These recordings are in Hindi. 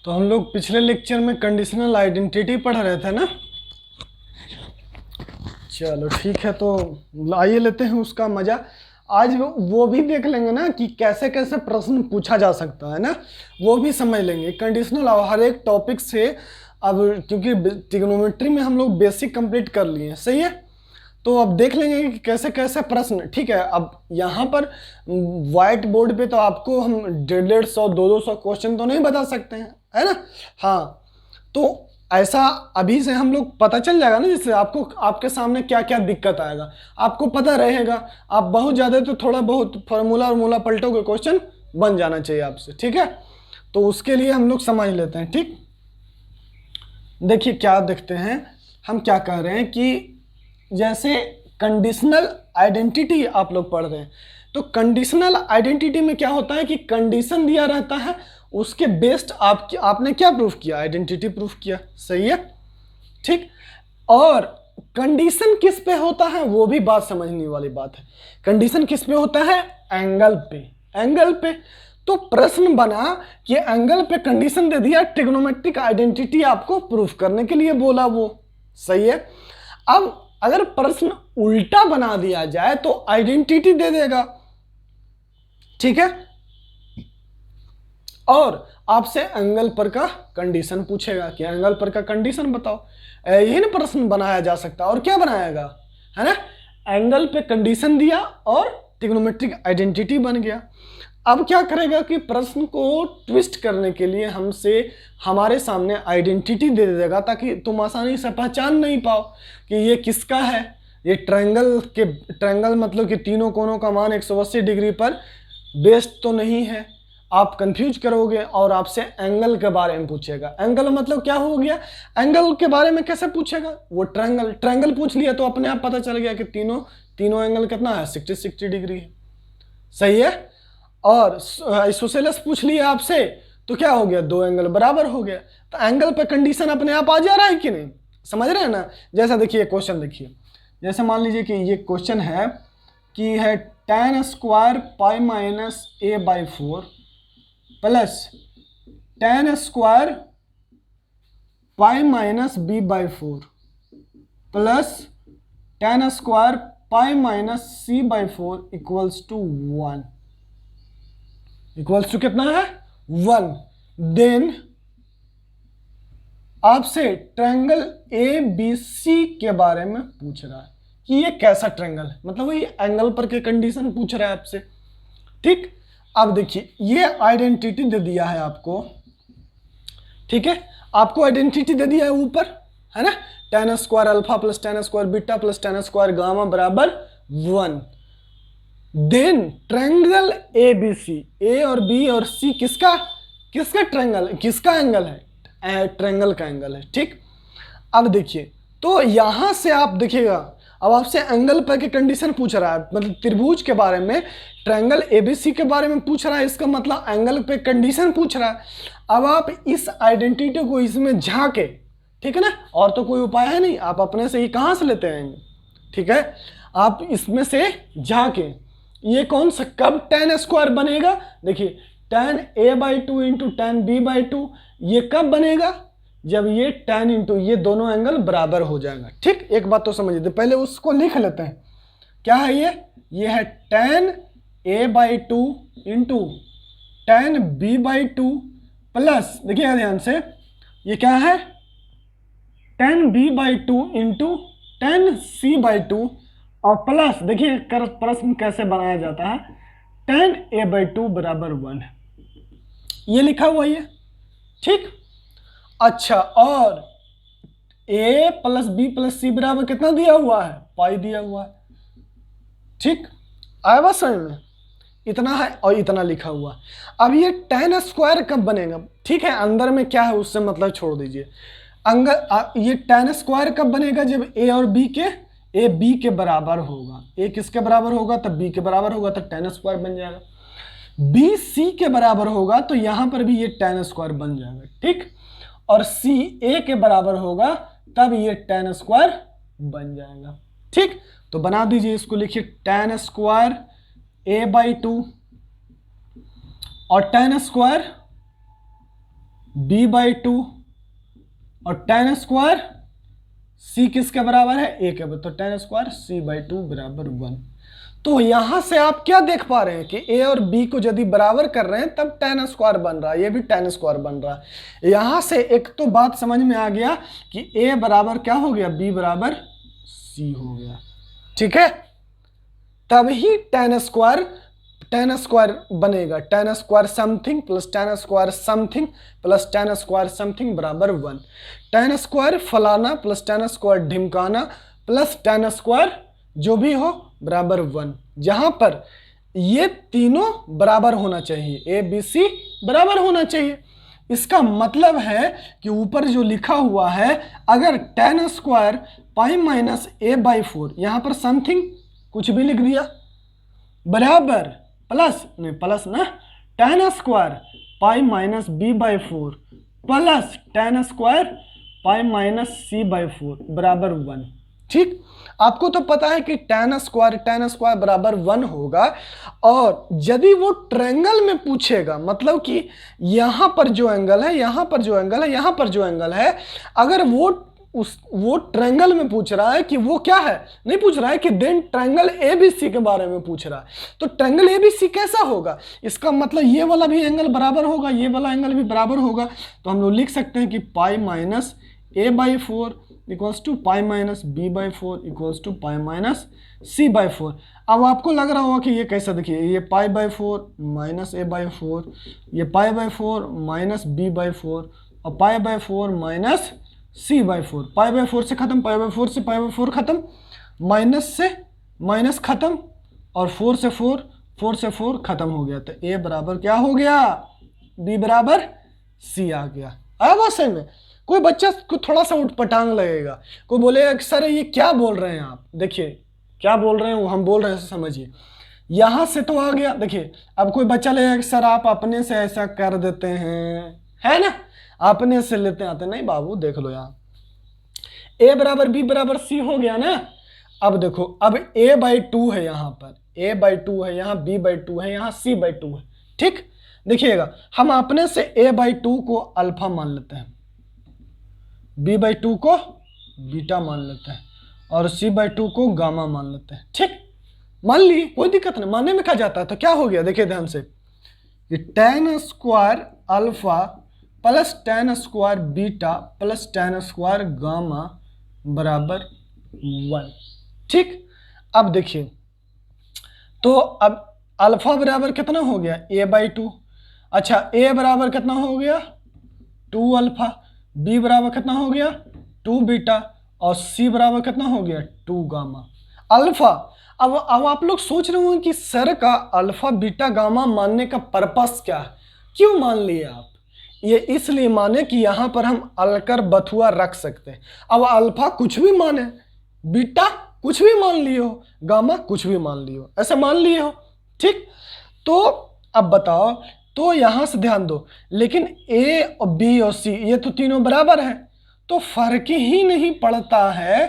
तो हम लोग पिछले लेक्चर में कंडीशनल आइडेंटिटी पढ़ रहे थे ना। चलो ठीक है, तो आइए लेते हैं उसका मजा। आज वो भी देख लेंगे ना कि कैसे कैसे प्रश्न पूछा जा सकता है ना, वो भी समझ लेंगे कंडीशनल और हर एक टॉपिक से। अब क्योंकि ट्रिग्नोमेट्री में हम लोग बेसिक कंप्लीट कर लिए हैं, सही है, तो अब देख लेंगे कि कैसे कैसे प्रश्न। ठीक है, अब यहाँ पर व्हाइट बोर्ड पे तो आपको हम 150-100 200 क्वेश्चन तो नहीं बता सकते हैं, है ना। हाँ, तो ऐसा अभी से हम लोग पता चल जाएगा ना, जिससे आपको आपके सामने क्या क्या दिक्कत आएगा आपको पता रहेगा। आप बहुत ज़्यादा तो थोड़ा बहुत फार्मूला पलटोगे, क्वेश्चन बन जाना चाहिए आपसे। ठीक है, तो उसके लिए हम लोग समझ लेते हैं। ठीक, देखिए क्या देखते हैं हम, क्या कह रहे हैं कि जैसे कंडीशनल आइडेंटिटी आप लोग पढ़ रहे हैं, तो कंडीशनल आइडेंटिटी में क्या होता है कि कंडीशन दिया रहता है, उसके बेस्ड आपने क्या प्रूफ किया, आइडेंटिटी प्रूफ किया, सही है। ठीक, और कंडीशन किस पे होता है वो भी बात समझने वाली बात है। कंडीशन किस पे होता है, एंगल पे, एंगल पे। तो प्रश्न बना कि एंगल पे कंडीशन दे दिया, ट्रिग्नोमेट्रिक आइडेंटिटी आपको प्रूफ करने के लिए बोला, वो सही है। अब अगर प्रश्न उल्टा बना दिया जाए तो आइडेंटिटी दे देगा, ठीक है, और आपसे एंगल पर का कंडीशन पूछेगा कि एंगल पर का कंडीशन बताओ। यही ना प्रश्न बनाया जा सकता है, और क्या बनाएगा, है ना, एंगल पे कंडीशन दिया और ट्रिग्नोमेट्रिक आइडेंटिटी बन गया। अब क्या करेगा कि प्रश्न को ट्विस्ट करने के लिए हमसे हमारे सामने आइडेंटिटी दे देगा, ताकि तुम आसानी से पहचान नहीं पाओ कि ये किसका है। ये ट्रायंगल मतलब कि तीनों कोनों का मान 180 डिग्री पर बेस्ड तो नहीं है, आप कंफ्यूज करोगे और आपसे एंगल के बारे में पूछेगा। एंगल मतलब क्या हो गया, एंगल के बारे में कैसे पूछेगा, वो ट्रायंगल पूछ लिया तो अपने आप पता चल गया कि तीनों एंगल कितना है, 60 डिग्री है, सही है। और आइसोसेलेस पूछ लिया आपसे तो क्या हो गया, दो एंगल बराबर हो गया। तो एंगल पे कंडीशन अपने आप आ जा रहा है कि नहीं, समझ रहे हैं ना। जैसा देखिए क्वेश्चन, देखिए जैसे मान लीजिए कि ये क्वेश्चन है कि है tan square pi minus a/4 plus tan square pi minus b/4 plus tan square pi minus c/4 equals to 1, equals to कितना है, 1। देन आपसे ट्रायंगल ABC के बारे में पूछ रहा है कि ये कैसा ट्रायंगल है, मतलब वही एंगल पर के कंडीशन पूछ रहा है आपसे। ठीक, अब देखिए ये आइडेंटिटी दे दिया है आपको, ठीक है, आपको आइडेंटिटी दे दिया है ऊपर, है ना, tan square alpha plus tan square beta plus tan square gamma बराबर 1। देन ट्रायंगल ABC, A और B और C किसका ट्रायंगल, किसका एंगल है, ट्रायंगल का एंगल है। ठीक, अब देखिए तो यहां से आप देखिएगा, अब आपसे एंगल पर के कंडीशन पूछ रहा है, मतलब त्रिभुज के बारे में, ट्रायंगल ABC के बारे में पूछ रहा है, इसका मतलब एंगल पे कंडीशन पूछ रहा है। अब आप इस आइडेंटिटी को इसमें झांके, ठीक है ना, और तो कोई उपाय है नहीं, आप अपने से ही कहां से लेते आएंगे, ठीक है, आप इसमें से झांके। ये कौन सा, कब tan स्क्वायर बनेगा, देखिए tan a/2 into tan b/2, ये कब बनेगा, जब ये tan इंटू ये दोनों एंगल बराबर हो जाएगा। ठीक, एक बात तो समझिए, पहले उसको लिख लेते हैं, क्या है ये है tan a/2 into tan b/2 plus, देखिए ध्यान से, ये क्या है tan b/2 into tan c/2 और प्लस, देखिए प्रश्न कैसे बनाया जाता है, tan a/2 बराबर 1, ये लिखा हुआ है। ठीक, अच्छा, और a प्लस बी प्लस सी बराबर कितना दिया हुआ है, पाई दिया हुआ है। ठीक, आया बात समझ में, इतना है और इतना लिखा हुआ। अब ये tan स्क्वायर कब बनेगा, ठीक है, अंदर में क्या है उससे मतलब छोड़ दीजिए, ये tan स्क्वायर कब बनेगा, जब a और b के, a b के बराबर होगा, a किसके बराबर होगा, तब b के बराबर होगा, तो tan स्क्वायर बन जाएगा। b c के बराबर होगा तो यहां पर भी ये tan स्क्वायर बन जाएगा। ठीक, और c a के बराबर होगा तब ये tan स्क्वायर बन जाएगा। ठीक, तो बना दीजिए, इसको लिखिए tan स्क्वायर a/2 और tan स्क्वायर b/2 और tan स्क्वायर c किसके बराबर है, a के बराबर, तो tan स्क्वायर c/2 बराबर 1। तो यहां से आप क्या देख पा रहे हैं कि a और b को यदि बराबर कर रहे हैं तब tan स्क्वायर बन रहा है, ये भी tan स्क्वायर बन रहा है। यहां से एक तो बात समझ में आ गया कि a बराबर क्या हो गया, b बराबर c हो गया, ठीक है। तभी tan स्क्वायर बनेगा, tan square something plus tan square something plus tan square something बराबर 1। tan स्क्वायर फलाना प्लस tan स्क्वायर ढिमकाना प्लस tan स्क्वायर जो भी हो बराबर 1, जहां पर ये तीनों बराबर होना चाहिए, ए बी सी बराबर होना चाहिए। इसका मतलब है कि ऊपर जो लिखा हुआ है, अगर tan square pi minus a/4, यहां पर समथिंग कुछ भी लिख दिया बराबर प्लस, नहीं प्लस ना, tan square pi minus b/4 plus tan square pi minus c/4 बराबर 1, ठीक। आपको तो पता है कि tan स्क्वायर बराबर 1 होगा। और यदि वो ट्रायंगल में पूछेगा, मतलब कि यहां पर जो एंगल है, यहां पर जो एंगल है, यहां पर जो एंगल है, अगर वो ट्रायंगल में पूछ रहा है कि वो क्या है, नहीं पूछ रहा है कि देन ट्रायंगल एबीसी के बारे में पूछ रहा है, तो ट्रायंगल एबीसी कैसा होगा, इसका मतलब ये वाला भी एंगल बराबर होगा, ये वाला एंगल भी बराबर होगा। तो हम लोग लिख सकते हैं कि pi minus a/4 equals to pi minus b/4 equals to pi minus c/4। अब आपको लग रहा होगा कि ये कैसा, देखिए ये पाई/4 माइनस a/4, ये पाई/4 माइनस b/4 और पाई/4 माइनस c/4, पाई/4 से खत्म, पाई/4 से पाई/4 खत्म, माइनस से माइनस खत्म और 4 से 4 खत्म हो गया। तो a बराबर क्या हो गया, b बराबर c आ गया। आया बात सही में? कोई बच्चा को थोड़ा सा उठपटांग लगेगा, कोई बोलेगा कि सर ये क्या बोल रहे हैं आप, देखिए क्या बोल रहे हैं, वो हम बोल रहे हैं समझिए। यहां से तो आ गया, देखिए अब कोई बच्चा लगेगा कि सर आप अपने से ऐसा कर देते हैं, है ना, अपने से लेते आते, नहीं बाबू देख लो यहाँ a बराबर b बराबर c हो गया ना। अब देखो, अब a/2 है, यहाँ पर a/2 है, यहाँ b/2 है, यहाँ c/2 है, ठीक। देखिएगा हम अपने से a/2 को अल्फा मान लेते हैं, b/2 को बीटा मान लेते हैं और c/2 को गामा मान लेते हैं, ठीक। मान ली, कोई दिक्कत नहीं, मानने में क्या जाता है। तो क्या हो गया, देखिए ध्यान से, ये tan square alpha plus tan square beta plus tan square gamma बराबर 1, ठीक। अब देखिए, तो अब अल्फा बराबर कितना हो गया, a/2। अच्छा, a बराबर कितना हो गया, 2 अल्फा, b बराबर कितना हो गया, 2 बीटा और c बराबर कितना हो गया, 2 गामा। अल्फा, अब आप लोग सोच रहे होंगे कि सर का अल्फा बीटा गामा मानने का पर्पस क्या है, क्यों मान लिए आप। ये इसलिए माने कि यहां पर हम अलकर बथुआ रख सकते हैं। अब अल्फा कुछ भी माने, बीटा कुछ भी मान लिए हो, गामा कुछ भी मान लिए हो, ऐसा मान लिए हो, ठीक। तो अब बताओ, तो यहां से ध्यान दो, लेकिन a और b और c ये तो तीनों बराबर हैं, तो फर्क ही नहीं पड़ता है।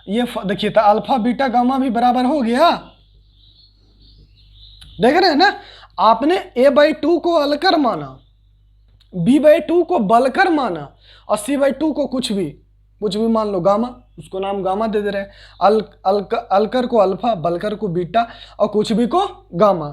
ये देखिए, तो अल्फा बीटा गामा भी बराबर हो गया, देख रहे हैं ना। आपने a/2 को अलकर माना, b/2 को बलकर माना और c/2 को कुछ भी मान लो, गामा, उसको नाम गामा दे रहे हैं। अलकर को अल्फा, बलकर को बीटा और कुछ भी को गामा।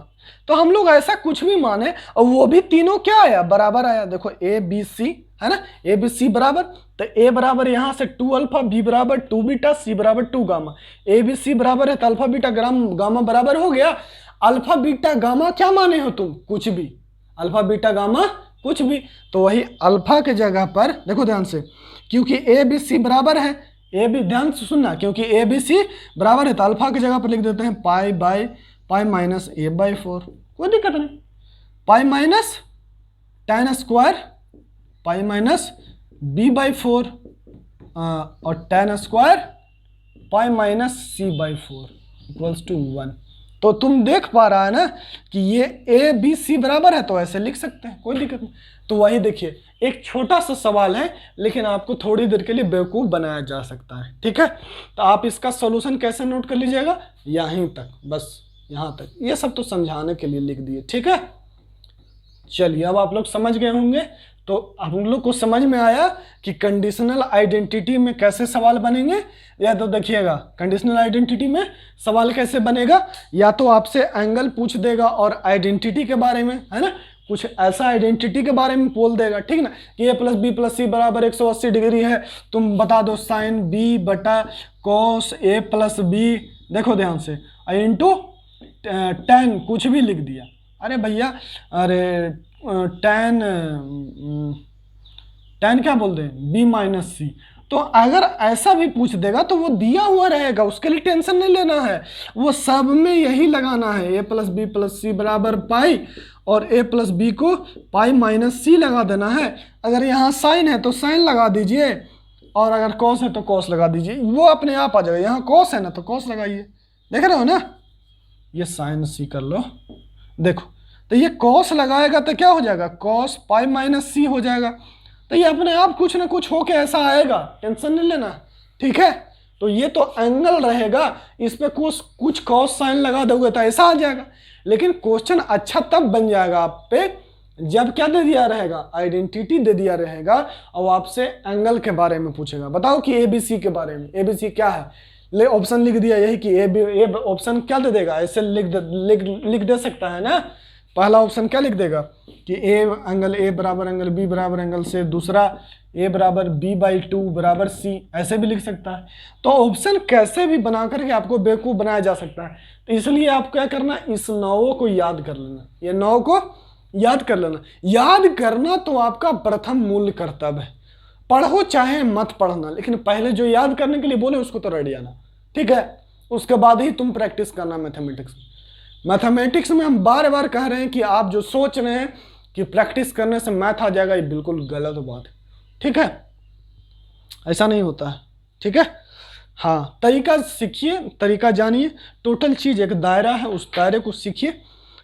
तो हम लोग ऐसा कुछ भी माने और वो भी तीनों क्या आया, बराबर आया। देखो a b c है ना, a b c बराबर, तो a बराबर यहां से 2 अल्फा, b बराबर 2 बीटा, c बराबर 2 गामा। a b c बराबर है तो अल्फा बीटा गामा बराबर हो गया। अल्फा बीटा गामा क्या माने हो तुम, कुछ भी, अल्फा बीटा गामा कुछ भी। तो वही अल्फा के जगह पर देखो ध्यान से, क्योंकि a b c बराबर है, a b, ध्यान से सुनना, क्योंकि a b c बराबर है तो अल्फा की जगह पर लिख देते हैं पाई माइनस a/4, कोई दिक्कत नहीं। Pi minus tan square pi minus b/4 और tan square pi minus c/4 equals to 1। तो तुम देख पा रहा है ना कि ये a b c बराबर है, तो ऐसे लिख सकते हैं, कोई दिक्कत नहीं। तो वही देखिए, एक छोटा सा सवाल है लेकिन आपको थोड़ी देर के लिए बेवकूफ़ बनाया जा सकता है, ठीक है। तो आप इसका सॉल्यूशन कैसे नोट कर लीजिएगा, यहीं तक, बस यहाँ तक, ये सब तो समझाने के लिए लिख दिए, ठीक है। चलिए, अब आप लोग समझ गए होंगे। तो हम लोग को समझ में आया कि कंडीशनल आइडेंटिटी में कैसे सवाल बनेंगे। या तो देखिएगा कंडीशनल आइडेंटिटी में सवाल कैसे बनेगा, या तो आपसे एंगल पूछ देगा और आइडेंटिटी के बारे में, है ना, कुछ ऐसा आइडेंटिटी के बारे में बोल देगा, ठीक ना, कि a प्लस बी प्लस सी बराबर 180 डिग्री है, तुम बता दो साइन बी बटा कॉस ए प्लस बी, देखो ध्यान से, इंटू टेन कुछ भी लिख दिया। अरे भैया, अरे टेन क्या बोलते हैं, बी माइनस सी। तो अगर ऐसा भी पूछ देगा तो वो दिया हुआ रहेगा, उसके लिए टेंशन नहीं लेना है, वो सब में यही लगाना है, ए प्लस बी प्लस सी बराबर पाई, और ए प्लस बी को पाई माइनस सी लगा देना है। अगर यहाँ साइन है तो साइन लगा दीजिए, और अगर कॉस है तो कॉस लगा दीजिए, वो अपने आप आ जाएगा। यहाँ कॉस है ना तो कॉस लगाइए, देख रहे हो ना, ये साइन सी कर लो, देखो तो ये कॉस लगाएगा तो क्या हो जाएगा, कॉस पाई माइनस सी हो जाएगा। तो ये अपने आप कुछ ना कुछ होके ऐसा आएगा, टेंशन नहीं लेना, ठीक है। तो ये तो एंगल रहेगा, इस पे कुछ कॉस साइन लगा दोगे तो ऐसा आ जाएगा। लेकिन क्वेश्चन अच्छा तब बन जाएगा आप पे जब क्या दे दिया रहेगा, आइडेंटिटी दे दिया रहेगा, और आपसे एंगल के बारे में पूछेगा, बताओ कि एबीसी के बारे में, एबीसी क्या है, ले ऑप्शन लिख दिया यही कि ए ऑप्शन क्या दे देगा, ऐसे लिख दे सकता है ना। पहला ऑप्शन क्या लिख देगा कि ए बराबर एंगल बी बराबर एंगल से, दूसरा ए बराबर बी बाई 2 बराबर सी, ऐसे भी लिख सकता है। तो ऑप्शन कैसे भी बना करके आपको बेवकूफ़ बनाया जा सकता है। तो इसलिए आप क्या करना, इस 9 को याद कर लेना, ये 9 को याद कर लेना। याद करना तो आपका प्रथम मूल्य कर्तव्य है, पढ़ो चाहे मत पढ़ना, लेकिन पहले जो याद करने के लिए बोले उसको तो रेडी आना, ठीक है। उसके बाद ही तुम प्रैक्टिस करना मैथमेटिक्स में। मैथमेटिक्स में हम बार बार कह रहे हैं कि आप जो सोच रहे हैं कि प्रैक्टिस करने से मैथ आ जाएगा, ये बिल्कुल गलत बात है, ठीक है, ऐसा नहीं होता है, ठीक है। हाँ, तरीका सीखिए, तरीका जानिए, टोटल चीज़ एक दायरा है, उस दायरे को सीखिए,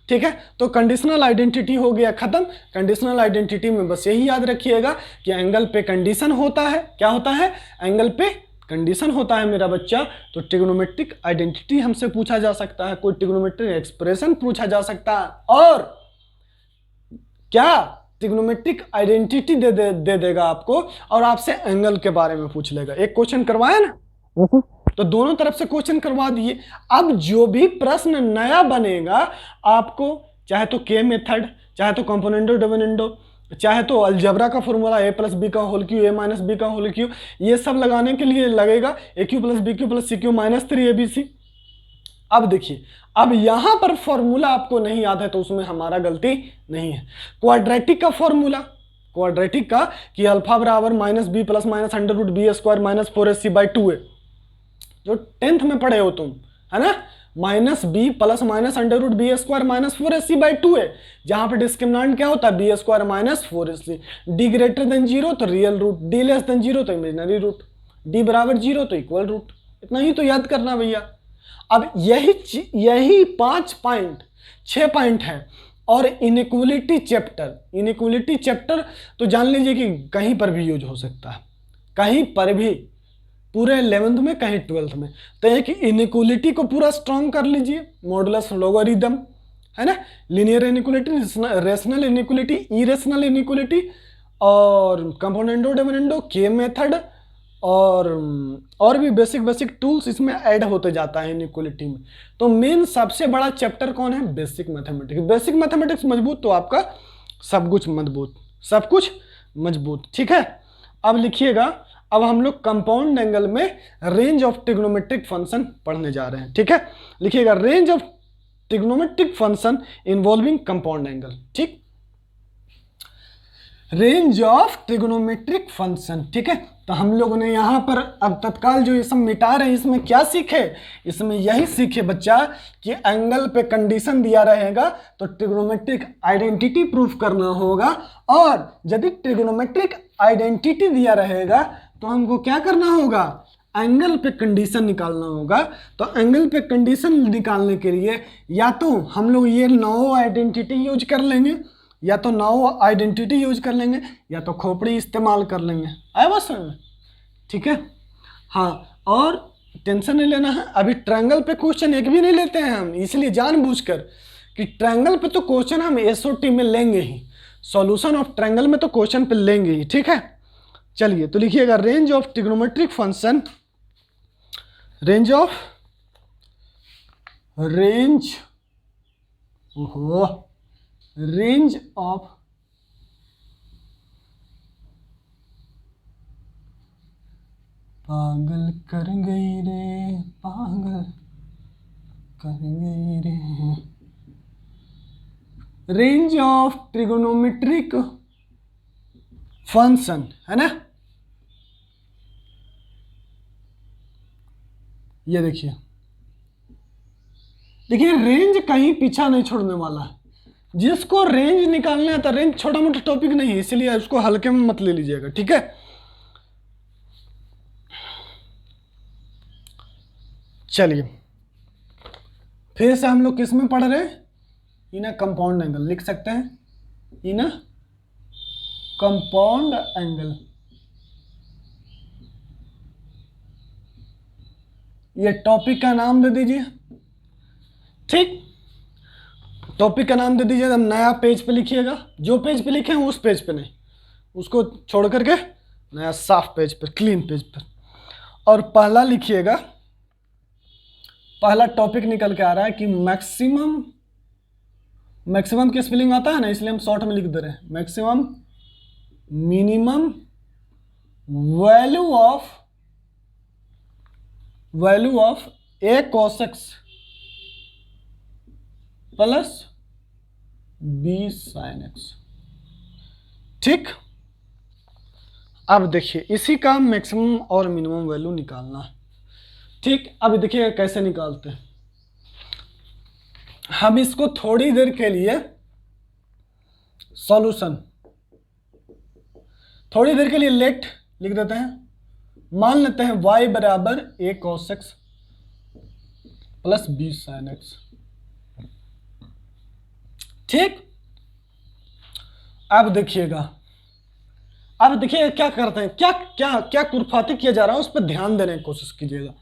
ठीक है। तो कंडीशनल आइडेंटिटी हो गया खत्म। कंडीशनल आइडेंटिटी में बस यही याद रखिएगा कि एंगल पे कंडीशन होता है, क्या होता है, एंगल पे कंडीशन होता है मेरा बच्चा। तो ट्रिग्नोमेट्रिक आइडेंटिटी हमसे पूछा जा सकता है, कोई ट्रिग्नोमेट्रिक एक्सप्रेशन पूछा जा सकता है, और क्या ट्रिग्नोमेट्रिक आइडेंटिटी दे देगा आपको, और आपसे एंगल के बारे में पूछ लेगा। एक क्वेश्चन करवाया ना, तो दोनों तरफ से क्वेश्चन करवा दिए। अब जो भी प्रश्न नया बनेगा आपको, चाहे तो के मेथड, चाहे तो कंपोनेंडो डिविडेंडो, चाहे तो अलजेब्रा का फॉर्मूला ए प्लस बी का whole cube, a minus b का होल क्यू, ये सब लगाने के लिए लगेगा a cube plus b cube plus c cube minus 3abc। अब देखिए, अब यहां पर फॉर्मूला आपको नहीं याद है तो उसमें हमारा गलती नहीं है। क्वाड्रेटिक का फॉर्मूला, क्वाड्रेटिक का कि अल्फा बराबर minus B plus minus under root B square minus 4ac by 2 है, जो 10th में पढ़े हो तुम, है ना, minus B plus minus under root B square minus 4ac by 2 है, जहां पे डिस्क्रिमिनेंट क्या होता है, B square minus 4ac, D greater than 0 तो real root, D less than 0 तो इमेजिनरी रूट, डी बराबर 0 तो इक्वल रूट। इतना ही तो याद करना भैया। अब यही 5 पॉइंट 6 पॉइंट है। और इनइक्वलिटी चैप्टर, इनइक्वलिटी चैप्टर तो जान लीजिए कि कहीं पर भी यूज हो सकता है, कहीं पर भी, पूरे 11th में कहीं 12th में। तो एक इनइक्वलिटी को पूरा स्ट्रॉन्ग कर लीजिए, मॉडुलस लोगरिथम, है ना, linear inequality, rational inequality, irrational inequality, और कंपोनेंडो डिविडेंडो, के मेथड, और भी बेसिक टूल्स इसमें ऐड होते जाता है इनइक्वलिटी में। तो मेन सबसे बड़ा चैप्टर कौन है, बेसिक मैथमेटिक्स। बेसिक मैथमेटिक्स मजबूत तो आपका सब कुछ मजबूत, सब कुछ मजबूत, ठीक है। अब लिखिएगा, अब हम लोग कंपाउंड एंगल में रेंज ऑफ ट्रिग्नोमेट्रिक फंक्शन पढ़ने जा रहे हैं, ठीक है। लिखिएगा, range of trigonometric function involving compound angle, ठीक, रेंज ऑफ ट्रिग्नोमेट्रिक फंक्शन, ठीक है। तो हम लोगों ने यहाँ पर अब तत्काल जो ये सब मिटा रहे हैं, इसमें क्या सीखे, इसमें यही सीखे बच्चा कि एंगल पे कंडीशन दिया रहेगा तो ट्रिग्नोमेट्रिक आइडेंटिटी प्रूफ करना होगा, और यदि ट्रिग्नोमेट्रिक आइडेंटिटी दिया रहेगा तो हमको क्या करना होगा, एंगल पे कंडीशन निकालना होगा। तो एंगल पे कंडीशन निकालने के लिए या तो हम लोग ये 9 आइडेंटिटी यूज कर लेंगे, या तो 9 आइडेंटिटी यूज कर लेंगे, या तो खोपड़ी इस्तेमाल कर लेंगे, आया बात समझ में, ठीक है। हाँ, और टेंशन नहीं लेना है, अभी ट्रायंगल पे क्वेश्चन एक भी नहीं लेते हैं हम, इसलिए जानबूझकर कि ट्रायंगल पे तो क्वेश्चन हम एसओटी में लेंगे ही, सॉल्यूशन ऑफ ट्रायंगल में तो क्वेश्चन पे लेंगे ही, ठीक है। चलिए तो लिखिएगा range of trigonometric function, range of पागल कर गई रे, पागल कर गई रे, रेंज ऑफ ट्रिगोनोमेट्रिक फंक्शन, है ना। ये देखिए रेंज कहीं पीछा नहीं छोड़ने वाला है। जिसको रेंज निकालना है तो रेंज छोटा मोटा टॉपिक नहीं है, इसलिए उसको हल्के में मत ले लीजिएगा, ठीक है। चलिए फिर से हम लोग किस में पढ़ रहे हैं, इन अ कंपाउंड एंगल लिख सकते हैं, इन अ कंपाउंड एंगल। ये टॉपिक का नाम दे दीजिए, ठीक। टॉपिक का नाम दे दीजिए, हम नया पेज पे लिखिएगा, जो पेज पे लिखे हैं उस पेज पे नहीं, उसको छोड़ करके नया साफ पेज पर, क्लीन पेज पर। और पहला लिखिएगा, पहला टॉपिक निकल के आ रहा है कि मैक्सिमम की स्पेलिंग आता है ना, इसलिए हम शॉर्ट में लिख दे रहे हैं, maximum minimum value of A cos x plus B sin x, ठीक। अब देखिए इसी का मैक्सिमम और मिनिमम वैल्यू निकालना है, ठीक। अब देखिए कैसे निकालते हैं। हम इसको थोड़ी देर के लिए सॉल्यूशन, थोड़ी देर के लिए लेट लिख देते हैं। मान लेते हैं y बराबर a cos x plus b sin x, ठीक। अब देखिएगा क्या करते हैं, क्या क्या क्या कुरफाती किया जा रहा है उस पर ध्यान देने की कोशिश कीजिएगा।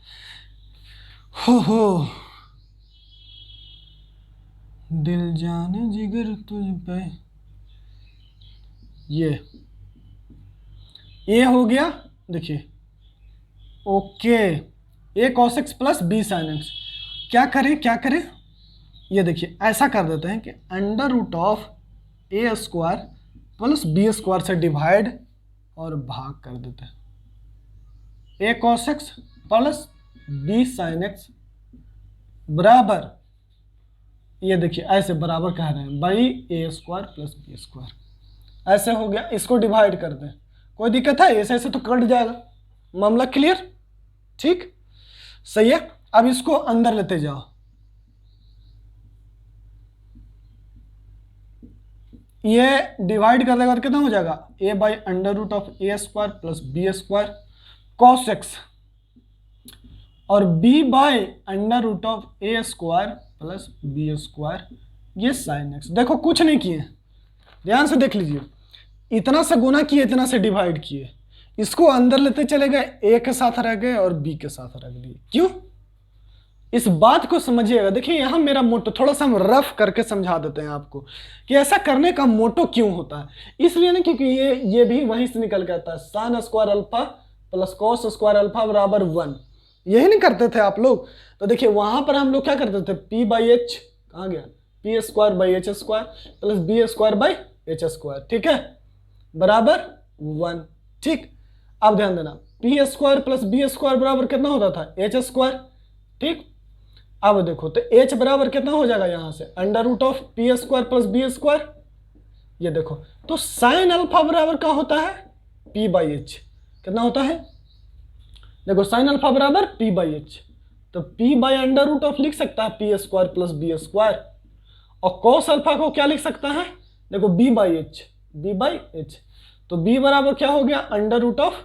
हो दिल जाने जिगर तुझ पे, ये हो गया। देखिए okay, a cos x plus b sin x, क्या करें, ये देखिए ऐसा कर देते हैं कि under root of a square plus b square से डिवाइड और भाग कर देते हैं। a cos x plus b sin x बराबर, ये देखिए ऐसे बराबर कह रहे हैं by a square plus b square, ऐसे हो गया। इसको डिवाइड कर दें, कोई दिक्कत है, ऐसे तो कट जाएगा, मामला क्लियर, ठीक, सही है। अब इसको अंदर लेते जाओ, ये डिवाइड करने के बाद कितना हो जाएगा, a by under root of a square plus b square cos x और b by under root of a square plus b square ये sin x। देखो कुछ नहीं किए, ध्यान से देख लीजिए, इतना से गुना किए, इतना से डिवाइड किए, इसको अंदर लेते चले गए, a के साथ रह गए और b के साथ रख लिए। क्यों, इस बात को समझिएगा। देखिए यहाँ मेरा मोटो थोड़ा सा हम रफ करके समझा देते हैं आपको कि ऐसा करने का मोटो क्यों होता है। इसलिए ना क्योंकि ये भी वहीं से निकल के आता है, sine square alpha plus cos square alpha बराबर 1, यही नहीं करते थे आप लोग। तो देखिए वहां पर हम लोग क्या करते थे, p बाई एच कहाँ गया, p square by H square plus b square by H square, ठीक है, बराबर 1, ठीक। अब ध्यान देना, p square plus b square बराबर कितना होता था, एच स्क्वायर, ठीक। अब देखो तो h बराबर कितना हो जाएगा यहाँ से, under root of p square plus b square. ये देखो तो साइन अल्फा बराबर क्या होता है, p बाई एच, कितना होता है, देखो साइन अल्फा बराबर p बाई एच, तो p by under root of लिख सकता है p square plus b square, और कॉस अल्फा को क्या लिख सकता है, देखो b बाई एच, तो b बराबर क्या हो गया, under root of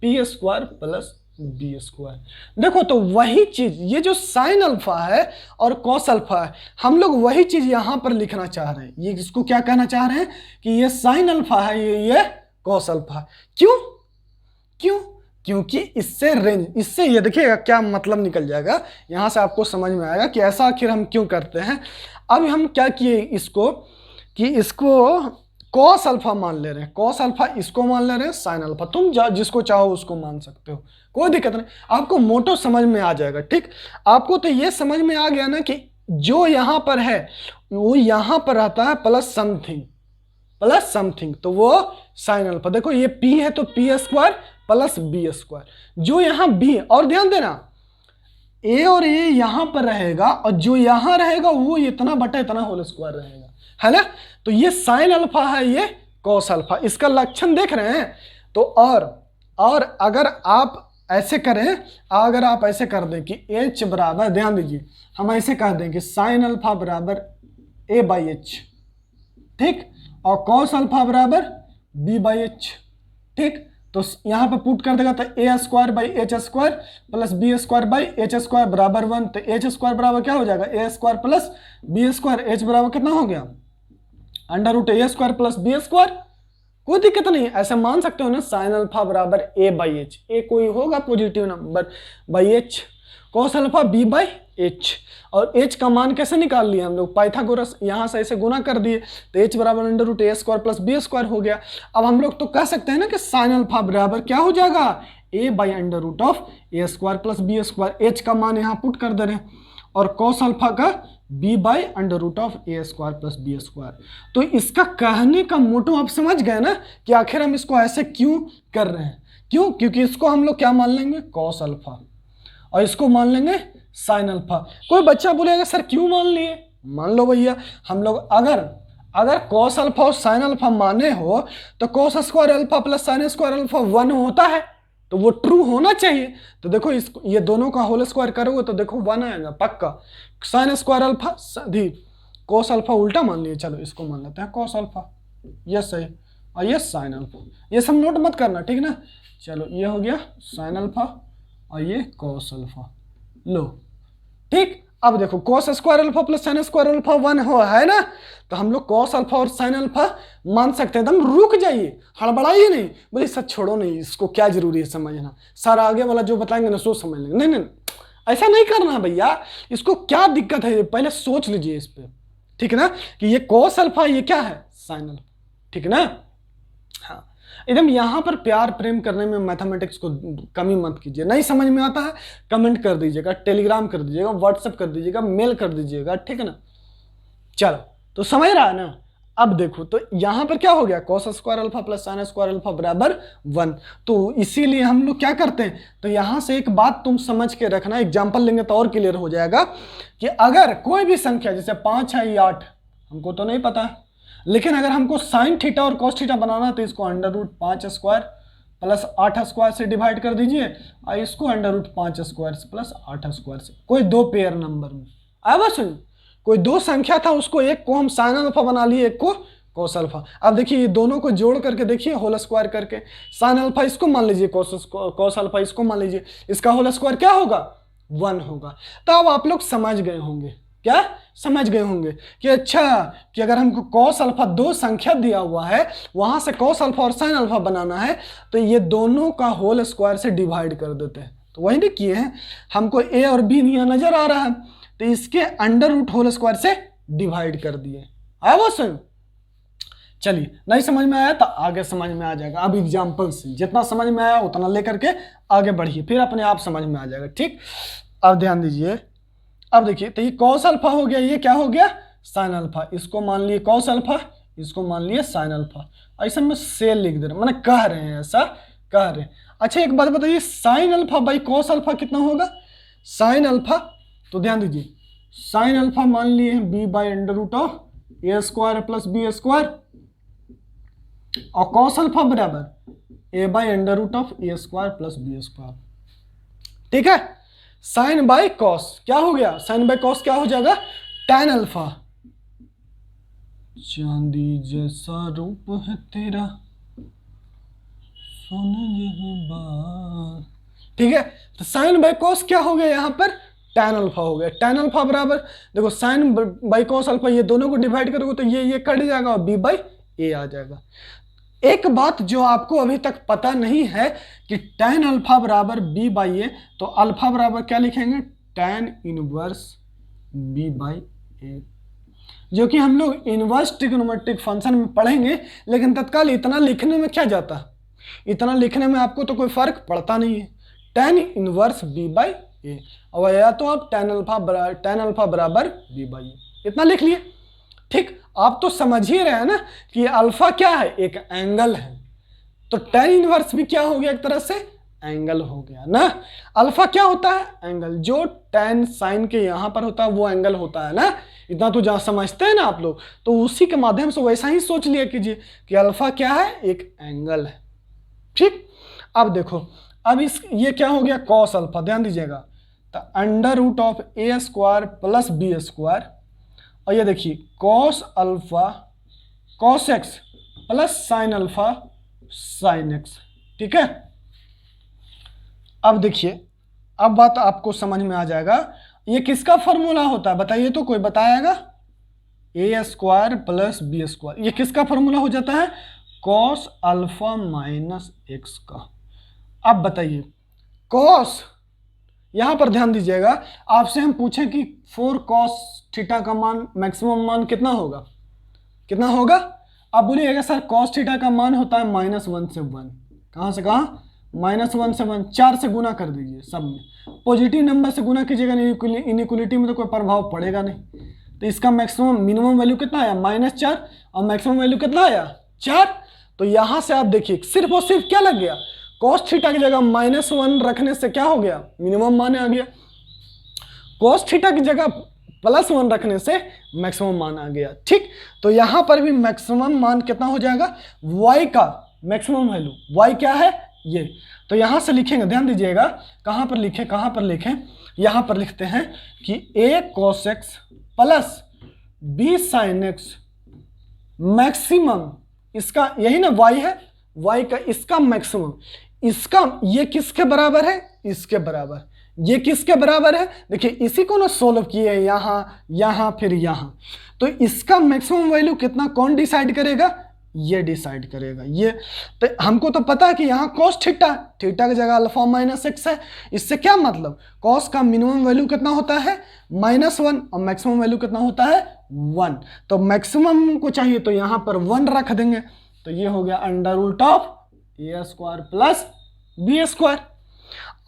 p square plus b square. देखो तो वही चीज, ये जो साइन अल्फा है और कॉस अल्फा है, हम लोग वही चीज यहां पर लिखना चाह रहे हैं। ये इसको क्या कहना चाह रहे हैं कि ये साइन अल्फा है, ये कॉस अल्फा है। क्यों, क्योंकि इससे रेंज, इससे ये देखिएगा क्या मतलब निकल जाएगा, यहां से आपको समझ में आएगा कि ऐसा आखिर हम क्यों करते हैं। अब हम क्या किए इसको, कि इसको कॉस अल्फा मान ले रहे हैं, कॉस अल्फा इसको मान ले रहे हैं, साइन अल्फा, तुम जिसको चाहो उसको मान सकते हो, कोई दिक्कत नहीं, आपको मोटो समझ में आ जाएगा। ठीक, आपको तो ये समझ में आ गया ना कि जो यहां पर है वो यहां पर रहता है प्लस समथिंग, तो वो साइन अल्फा। देखो ये p है तो p square plus B square, जो यहां b, और ध्यान देना a और a यहां पर रहेगा और जो यहां रहेगा वो इतना बटा इतना होल स्क्वायर रहेगा, है ना। तो ये साइन अल्फा है, ये कॉस अल्फा, इसका लक्षण देख रहे हैं। तो और अगर आप ऐसे करें, अगर आप ऐसे कर दें कि h बराबर, ध्यान दीजिए, हम ऐसे कर दें कि साइन अल्फा बराबर a/h, ठीक, और कॉस अल्फा बराबर b/h, ठीक, तो यहां पर पुट कर देगा तो a square by H square plus B square by H square बराबर 1, तो एच स्क्वायर बराबर क्या हो जाएगा, a square plus B square, h बराबर कितना हो गया, under root a square plus B square. कोई दिक्कत नहीं, ऐसे मान सकते हो ना, साइन अल्फा बराबर a/h, a कोई होगा positive number by h, cos alpha b/h, और h का मान कैसे निकाल लिया हम लोग, पाइथागोरस, यहां से ऐसे गुना कर दिए तो h बराबर under root a square plus B square हो गया। अब हम लोग तो कह सकते हैं ना कि साइन अल्फा बराबर क्या हो जाएगा, a by under root of a square plus B square, h का मान यहाँ पुट कर दे रहे हैं, और कॉस अल्फा का b by under root of a square plus B square. तो इसका कहने का मोटो आप समझ गए ना कि आखिर हम इसको ऐसे क्यों कर रहे हैं, क्यों, क्योंकि इसको हम लोग क्या मान लेंगे, कॉस अल्फा, और इसको मान लेंगे साइन अल्फा। कोई बच्चा बोलेगा सर क्यों मान लिए, मान लो भैया, हम लोग अगर कॉस अल्फा और साइन अल्फा माने हो तो cos square alpha plus sine square alpha 1 होता है, तो वो ट्रू होना चाहिए। तो देखो इसको, ये दोनों का होल स्क्वायर करोगे तो देखो 1 आएगा पक्का। Sine square alpha, cos alpha उल्टा मान लिए, चलो इसको मान लेते हैं कॉस अल्फा, ये सही, और ये साइन अल्फा, ये सब नोट मत करना, ठीक ना। चलो ये हो गया साइन अल्फा और ये कॉस अल्फा, लो ठीक। अब देखो cos square alpha plus sine square alpha 1 हो, है ना, तो हम लोग कॉस अल्फा और साइन अल्फा मान सकते हैं। एकदम रुक जाइए, हड़बड़ाइए नहीं, बोले सर छोड़ो नहीं, इसको क्या जरूरी है समझना, सर आगे वाला जो बताएंगे ना सो समझ लेंगे, नहीं, ऐसा नहीं करना भैया, इसको क्या दिक्कत है पहले सोच लीजिए इस पे, ठीक है ना, कि ये कॉस अल्फा, ये क्या है, साइन अल्फा, ठीक है ना। हाँ, एकदम यहाँ पर प्यार प्रेम करने में मैथमेटिक्स को कमी मत कीजिए, नहीं समझ में आता है कमेंट कर दीजिएगा, टेलीग्राम कर दीजिएगा, व्हाट्सएप कर दीजिएगा, मेल कर दीजिएगा, ठीक है ना। चलो, तो समझ रहा है ना। अब देखो तो यहां पर क्या हो गया, cos square alpha plus sine square alpha बराबर 1, तो इसीलिए हम लोग क्या करते हैं, तो यहां से एक बात तुम समझ के रखना, एग्जांपल लेंगे तो और क्लियर हो जाएगा कि अगर कोई भी संख्या जैसे 5 है या 8, हमको तो नहीं पता है, लेकिन अगर हमको साइन थीटा और कॉस थीटा बनाना तो इसको under root 5 square plus 8 square से डिवाइड कर दीजिए, और इसको under root 5 square plus 8 square से, कोई दो पेयर नंबर में आया, सुन, कोई दो संख्या था उसको, एक को हम साइन अल्फा बना लिए, एक को कॉस अल्फा। अब देखिए ये दोनों को जोड़ करके देखिए होल स्क्वायर करके, साइन अल्फा इसको मान लीजिए, कॉस अल्फा इसको मान लीजिए, इसका होल स्क्वायर क्या होगा, 1 होगा। तो अब आप लोग समझ गए होंगे, क्या समझ गए होंगे कि अच्छा, कि अगर हमको कॉस अल्फा दो संख्या दिया हुआ है, वहां से कॉस अल्फा और साइन अल्फा बनाना है, तो ये दोनों का होल स्क्वायर से डिवाइड कर देते हैं। तो वही नहीं किए हैं, हमको ए और बी यहाँ नजर आ रहा है, तो इसके अंडर रूट होल स्क्वायर से डिवाइड कर दिए, आया वो सुन। चलिए, नहीं समझ में आया तो आगे समझ में आ जाएगा, अब एग्जाम्पल से जितना समझ में आया उतना लेकर के आगे बढ़िए, फिर अपने आप समझ में आ जाएगा, ठीक। अब ध्यान दीजिए, अब देखिए, तो ये कॉस अल्फा हो गया, ये क्या हो गया, साइन अल्फा, इसको मान लिए कॉस अल्फा, इसको मान लिए साइन अल्फा, ऐसा में से लिख दे रहे, मैंने कह रहे हैं, ऐसा कह रहे हैं। अच्छा एक बात बताइए, sine alpha by cos alpha कितना होगा, साइन अल्फा, तो ध्यान दीजिए, साइन अल्फा मान लिए हैं b by under root of A square plus B square, और कॉस अल्फा बराबर a by under root of A square plus B square, ठीक है। साइन बाई कॉस क्या हो गया, साइन बाई कॉस क्या हो जाएगा, टैन अल्फा, चांदी जैसा रूप है तेरा सोना, ठीक है। तो साइन बाई कॉस क्या हो गया, यहां पर टैन अल्फा हो गया, टैन अल्फा बराबर, देखो साइन बाई कॉस अल्फा, ये दोनों को डिवाइड करोगे तो ये कट जाएगा और बी बाई ए आ जाएगा। एक बात जो आपको अभी तक पता नहीं है कि टैन अल्फा बराबर बी बाई ए, तो अल्फा बराबर क्या लिखेंगे, टैन इनवर्स बी बाई ए। जो कि हम लोग इनवर्स ट्रिग्नोमेट्रिक फंक्शन में पढ़ेंगे, लेकिन तत्काल इतना लिखने में क्या जाता है, इतना लिखने में आपको तो कोई फर्क पड़ता नहीं है। tan इनवर्स b/a, और या तो आप tan अल्फा बराबर b/a, इतना लिख लिए। ठीक, आप तो समझ ही रहे हैं ना कि अल्फा क्या है, एक एंगल है, तो tan इनवर्स भी क्या हो गया, एक तरह से एंगल हो गया ना। अल्फा क्या होता है, एंगल, जो tan साइन के यहां पर होता है वो एंगल होता है ना। इतना तो जहां समझते हैं ना आप लोग, तो उसी के माध्यम से वैसा ही सोच लिया कीजिए कि अल्फा क्या है, एक एंगल है। ठीक, अब देखो, अब इस ये क्या हो गया, कॉस अल्फा, ध्यान दीजिएगा, तो under root of A square plus B square, और ये देखिए cos alpha cos X plus sine alpha sine X. ठीक है, अब देखिए, अब बात आपको समझ में आ जाएगा, ये किसका फॉर्मूला होता है बताइए तो, कोई बताएगा, ए स्क्वायर प्लस बी स्क्वायर, ये किसका फॉर्मूला हो जाता है, कॉस अल्फा माइनस एक्स का। अब बताइए कॉस, यहां पर ध्यान दीजिएगा, आपसे हम पूछें कि 4 कॉस थीटा का मान, मैक्सिमम मान कितना होगा, कितना होगा, अब बोलिएगा सर कॉस थीटा का मान होता है -1 से 1, कहां से कहां, -1 से 1, 4 से गुना कर दीजिए, सब में पॉजिटिव नंबर से गुना कीजिएगा, इनइक्वलिटी में तो कोई प्रभाव पड़ेगा नहीं। तो इसका मैक्सिमम मिनिमम वैल्यू कितना आया, -4, और मैक्सिमम वैल्यू कितना आया, 4। तो यहां से आप देखिए सिर्फ और सिर्फ क्या लग गया, कॉस थीटा की जगह -1 रखने से क्या हो गया, मिनिमम मान आ गया, कॉस थीटा की जगह +1 रखने से मैक्सिमम मान आ गया। ठीक, तो यहां पर भी मैक्सिमम मान कितना हो जाएगा, y का मैक्सिमम वैल्यू, y क्या है ये, तो यहां से लिखेंगे, ध्यान दीजिएगा, कहां पर लिखें, कहां पर लिखें, यहां पर लिखते हैं कि a cos x plus b sin x maximum, इसका यही ना y है, y का इसका मैक्सिमम, इसका ये किसके बराबर है, इसके बराबर, ये किसके बराबर है, देखिए इसी को ना सोल्व किए, यहां यहां फिर यहां, तो इसका मैक्सिमम वैल्यू कितना कौन डिसाइड करेगा, ये डिसाइड करेगा ये। तो हमको तो पता है कि यहाँ कॉस थीटा, थीटा की जगह अल्फा माइनस एक्स है, इससे क्या मतलब, कॉस का मिनिमम वैल्यू कितना होता है -1, और मैक्सिमम वैल्यू कितना होता है 1, तो मैक्सिमम को चाहिए तो यहाँ पर 1 रख देंगे, तो ये हो गया under root of A square plus B square.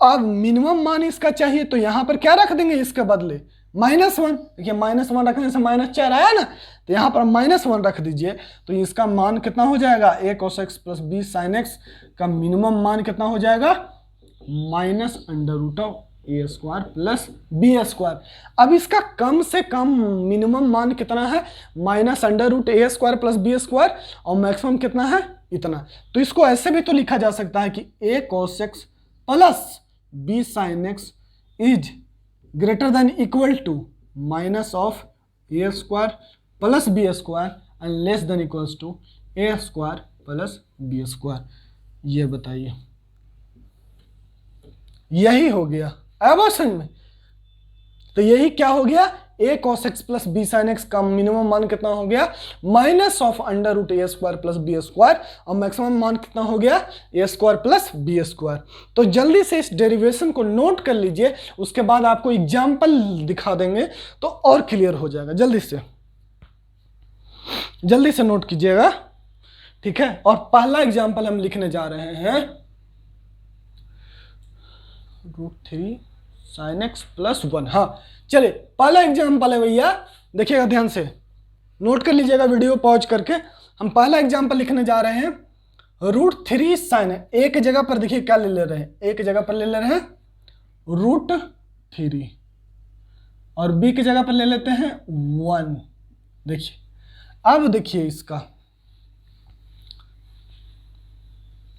अब मिनिमम मान इसका चाहिए तो यहाँ पर क्या रख देंगे इसके बदले, -1, देखिए -1 रखने से -4 आया ना, तो यहाँ पर -1 रख दीजिए, तो इसका मान कितना हो जाएगा, a cos x plus b sin x का मिनिमम मान कितना हो जाएगा, -√a square plus B square. अब इसका कम से कम मिनिमम मान कितना है, -√a square plus B square, और मैक्सिमम कितना है, इतना। तो इसको ऐसे भी तो लिखा जा सकता है कि a cos x plus b sin x is greater than equal to minus of A square plus B square and less than equals to A square plus B square. ये बताइए, यही हो गया अब समझ में, तो यही क्या हो गया, a cos x plus b sin x का मिनिमम मान कितना हो गया, -√a square plus B square, और मैक्सिमम मान कितना हो गया, a square plus B square. तो जल्दी से इस डेरिवेशन को नोट कर लीजिए, उसके बाद आपको एग्जाम्पल दिखा देंगे तो और क्लियर हो जाएगा। जल्दी से नोट कीजिएगा, ठीक है। और पहला एग्जाम्पल हम लिखने जा रहे हैं, √3 sin x प्लस 1। हाँ चलिए, पहला एग्जाम्पल है भैया, देखिएगा ध्यान से, नोट कर लीजिएगा वीडियो पॉज करके। हम पहला एग्जाम्पल लिखने जा रहे हैं, √3 sin, एक जगह पर देखिए क्या ले रहे हैं, एक जगह पर ले ले रहे हैं √3, और b की जगह पर ले लेते हैं 1। देखिए, अब देखिए इसका,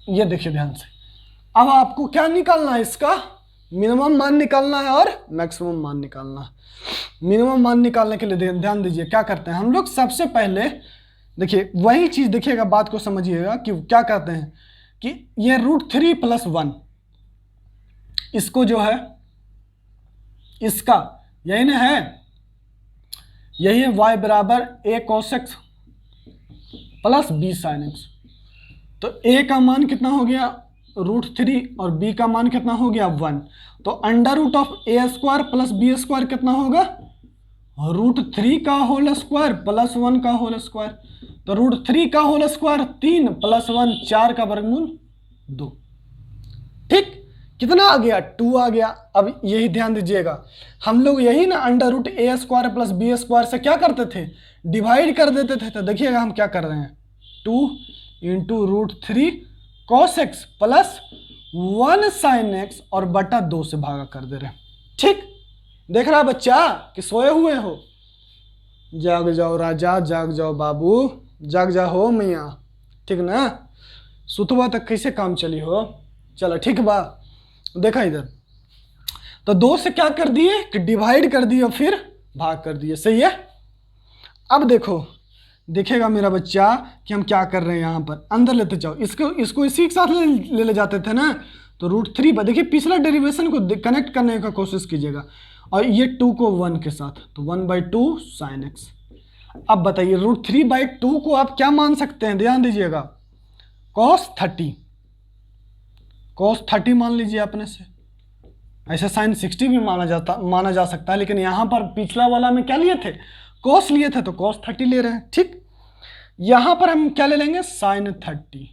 ये देखिए ध्यान से, अब आपको क्या निकालना है, इसका मिनिमम मान निकालना है और मैक्सिमम मान निकालना है। मिनिमम मान निकालने के लिए ध्यान दीजिए क्या करते हैं हम लोग, सबसे पहले देखिए वही चीज देखिएगा, बात को समझिएगा कि क्या करते हैं कि ये √3 प्लस 1, इसको जो है, इसका यही ना है, यही है y बराबर a cos x plus b sin x। तो a का मान कितना हो गया √3 और b का मान कितना हो गया 1, तो under root of a square plus B square कितना होगा √3 का होल स्क्वायर प्लस 1 का होल स्क्वायर, तो √3 का होल स्क्वायर 3 प्लस 1 4 का वर्गमूल 2। ठीक, कितना आ गया 2 आ गया। अब यही ध्यान दीजिएगा, हम लोग यही ना √a² प्लस b² से क्या करते थे, डिवाइड कर देते थे। तो देखिएगा हम क्या कर रहे हैं, 2 into √3 cos x plus 1 sin x और बटा 2 से भागा कर दे रहे हैं। ठीक, देख रहा बच्चा कि सोए हुए हो, जाग जाओ राजा, जाग जाओ बाबू, जाग जाओ मैया, ठीक ना, सुतवा तक कैसे काम चली हो, चलो ठीक बा। देखा इधर, तो 2 से क्या कर दिए कि डिवाइड कर दिए और फिर भाग कर दिए, सही है। अब देखो, देखेगा मेरा बच्चा कि हम क्या कर रहे हैं, यहाँ पर अंदर लेते जाओ, इसको इसी के साथ ले जाते थे ना, तो √3 देखिए पिछला डेरिवेशन को कनेक्ट करने का कोशिश कीजिएगा, और ये 2 को 1 के साथ, तो 1/2 sin x। अब बताइए √3/2 को आप क्या मान सकते हैं, ध्यान दीजिएगा, cos 30 मान लीजिए अपने से। ऐसे sin 60 भी माना जा सकता है, लेकिन यहाँ पर पिछला वाला में क्या लिए थे, cos लिए थे, तो cos 30 ले रहे हैं। ठीक, यहाँ पर हम क्या ले लेंगे, sin 30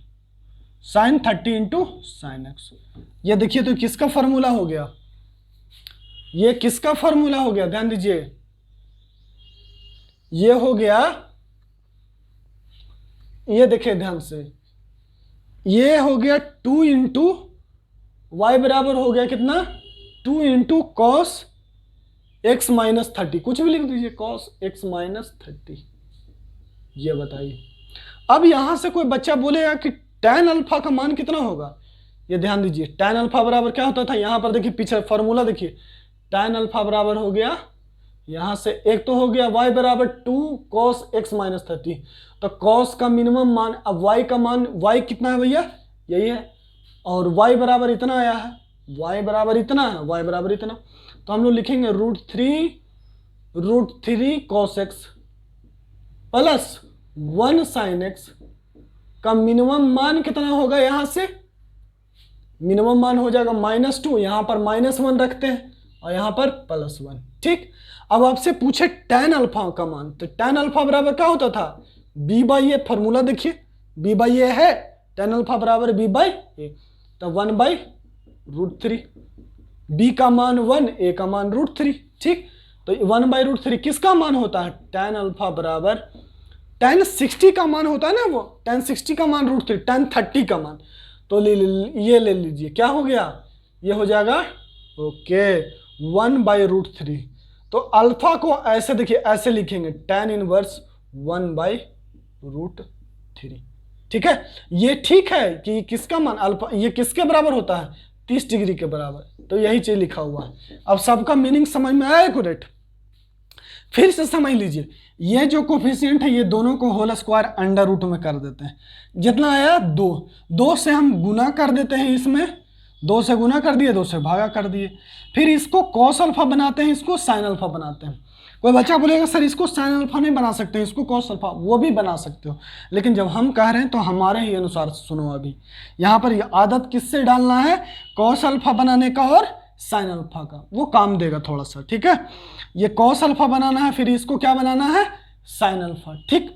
इंटू sin x। ये देखिए तो किसका फॉर्मूला हो गया, ये किसका फॉर्मूला हो गया, ध्यान दीजिए, ये हो गया, ये देखिए ध्यान से, ये हो गया 2 इंटू वाई बराबर हो गया कितना, 2 इंटू cos x माइनस 30, कुछ भी लिख दीजिए, cos x माइनस 30। ये बताइए, अब यहां से कोई बच्चा बोलेगा कि tan अल्फा का मान कितना होगा, ये ध्यान दीजिए, tan अल्फा बराबर क्या होता था, यहां पर देखिए पीछे फॉर्मूला देखिए, tan अल्फा बराबर हो गया, यहां से एक तो हो गया y बराबर 2 cos x माइनस 30, तो cos का मिनिमम मान, अब y का मान, y कितना है भैया, यही है, और y बराबर इतना आया है, y बराबर इतना है, y बराबर इतना, तो हम लोग लिखेंगे √3 cos x plus 1 sin x का मिनिमम मान कितना होगा, यहां से मिनिमम मान हो जाएगा -2, यहां पर -1 रखते हैं और यहां पर +1। ठीक, अब आपसे पूछे tan अल्फा का मान, तो tan अल्फा बराबर क्या होता था, b/a, फॉर्मूला देखिए b/a है, tan अल्फा बराबर b/a, तो 1/√3, b का मान 1, a का मान √3। ठीक, तो 1/√3 किसका मान होता है, tan अल्फा बराबर tan 60 का मान होता है ना, वो tan 60 का मान √3, tan 30 का मान, तो ये ले लीजिए, क्या हो गया, ये हो जाएगा ओके 1/√3। तो अल्फा को ऐसे देखिए, ऐसे लिखेंगे, tan इनवर्स 1/√3। ठीक है, ये ठीक है कि किसका मान अल्फा, ये किसके बराबर होता है, 30 डिग्री के बराबर, तो यही चीज लिखा हुआ है। अब सबका मीनिंग समझ में आया एक्यूरेट, फिर से समझ लीजिए, ये जो कोफिशिएंट है, ये दोनों को होल स्क्वायर अंडर रूट में कर देते हैं, जितना आया 2 से हम गुना कर देते हैं, इसमें 2 से गुना कर दिए, 2 से भागा कर दिए, फिर इसको cos अल्फा बनाते हैं, इसको sin अल्फा बनाते हैं। कोई बच्चा बोलेगा सर इसको sin अल्फा नहीं बना सकते, इसको cos अल्फा, वो भी बना सकते हो, लेकिन जब हम कह रहे हैं तो हमारे ही अनुसार सुनो। अभी यहाँ पर आदत किससे डालना है, cos अल्फा बनाने का और sin अल्फा का, वो काम देगा थोड़ा सा। ठीक है, ये cos अल्फा बनाना है, फिर इसको क्या बनाना है, sin अल्फा। ठीक,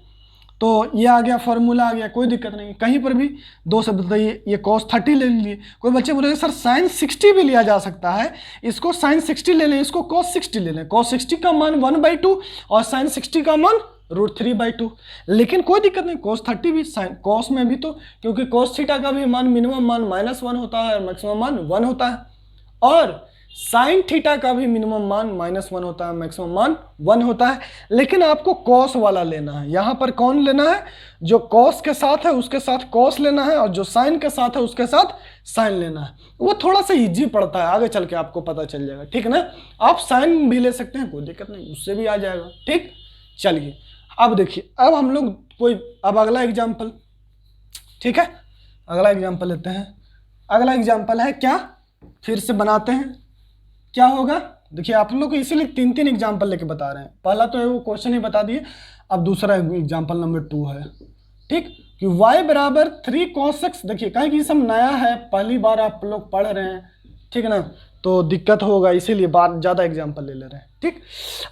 तो ये आ गया, फॉर्मूला आ गया, कोई दिक्कत नहीं, कहीं पर भी 2 से बताइए, ये cos 30 ले लीजिए। कोई बच्चे बोलेंगे सर sin 60 भी लिया जा सकता है, इसको sin 60 ले लें, इसको cos 60 ले लें, cos 60 का मान 1/2 और sin 60 का मान √3/2, लेकिन कोई दिक्कत नहीं, cos 30 भी cos में भी, तो क्योंकि cos थीटा का भी मान मिनिमम मान -1 होता है और मैक्सिमम मान 1 होता है, और साइन थीटा का भी मिनिमम मान -1 होता है, मैक्सिमम मान 1 होता है, लेकिन आपको कॉस वाला लेना है। यहाँ पर कौन लेना है, जो कॉस के साथ है उसके साथ कॉस लेना है, और जो साइन के साथ है उसके साथ साइन लेना है। वो थोड़ा सा इजी पड़ता है, आगे चल के आपको पता चल जाएगा। ठीक है ना, आप साइन भी ले सकते हैं, कोई दिक्कत नहीं, उससे भी आ जाएगा। ठीक, चलिए अब देखिए, अब हम लोग अब अगला एग्जाम्पल, ठीक है, अगला एग्जाम्पल लेते हैं। अगला एग्जाम्पल है क्या, फिर से बनाते हैं, क्या होगा देखिए, आप लोग को इसीलिए 3 एग्जाम्पल लेके बता रहे हैं। पहला तो है वो क्वेश्चन ही बता दिए, अब दूसरा एग्जाम्पल नंबर 2 है। ठीक, कि y बराबर 3 cos x, देखिए कहीं कि सब नया है, पहली बार आप लोग पढ़ रहे हैं, ठीक है ना, तो दिक्कत होगा, इसीलिए बार ज़्यादा एग्जाम्पल ले रहे हैं। ठीक,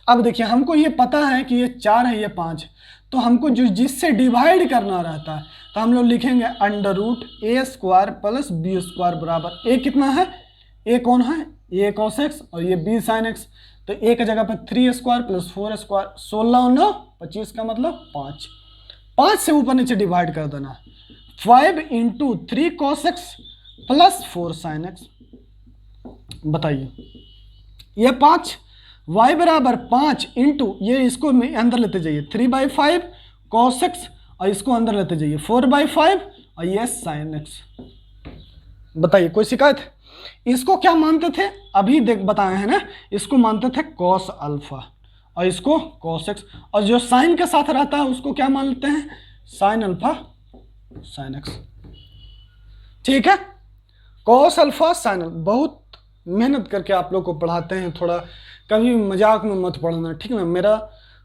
अब देखिए हमको ये पता है कि ये 4 है, ये 5, तो हमको जो जिससे डिवाइड करना रहता है तो हम लोग लिखेंगे अंडर रूट ए स्क्वायर प्लस बी स्क्वायर बराबर ए कितना है, ए कौन है, ए कॉस एक्स और ये बी साइन एक्स। तो ए की जगह पर 3 स्क्वायर प्लस 4 स्क्वायर, 16 और 9 25 का मतलब 5, 5 से ऊपर नीचे डिवाइड कर देना। 5 into 3 cos X plus 4 sine x. बताइए ये 5 y बराबर 5 इंटू ये, इसको अंदर लेते जाइए 3/5 cos x और इसको अंदर लेते जाइए 4/5 और ये sin x। बताइए कोई शिकायत? इसको क्या मानते थे अभी देख बताए हैं ना, इसको मानते थे cos अल्फा और इसको cos x, और जो sin के साथ रहता है उसको क्या मानते हैं, sin अल्फा sin x। ठीक है, cos अल्फा sin। बहुत मेहनत करके आप लोग को पढ़ाते हैं, थोड़ा कभी मजाक में मत पढ़ना, ठीक है। मेरा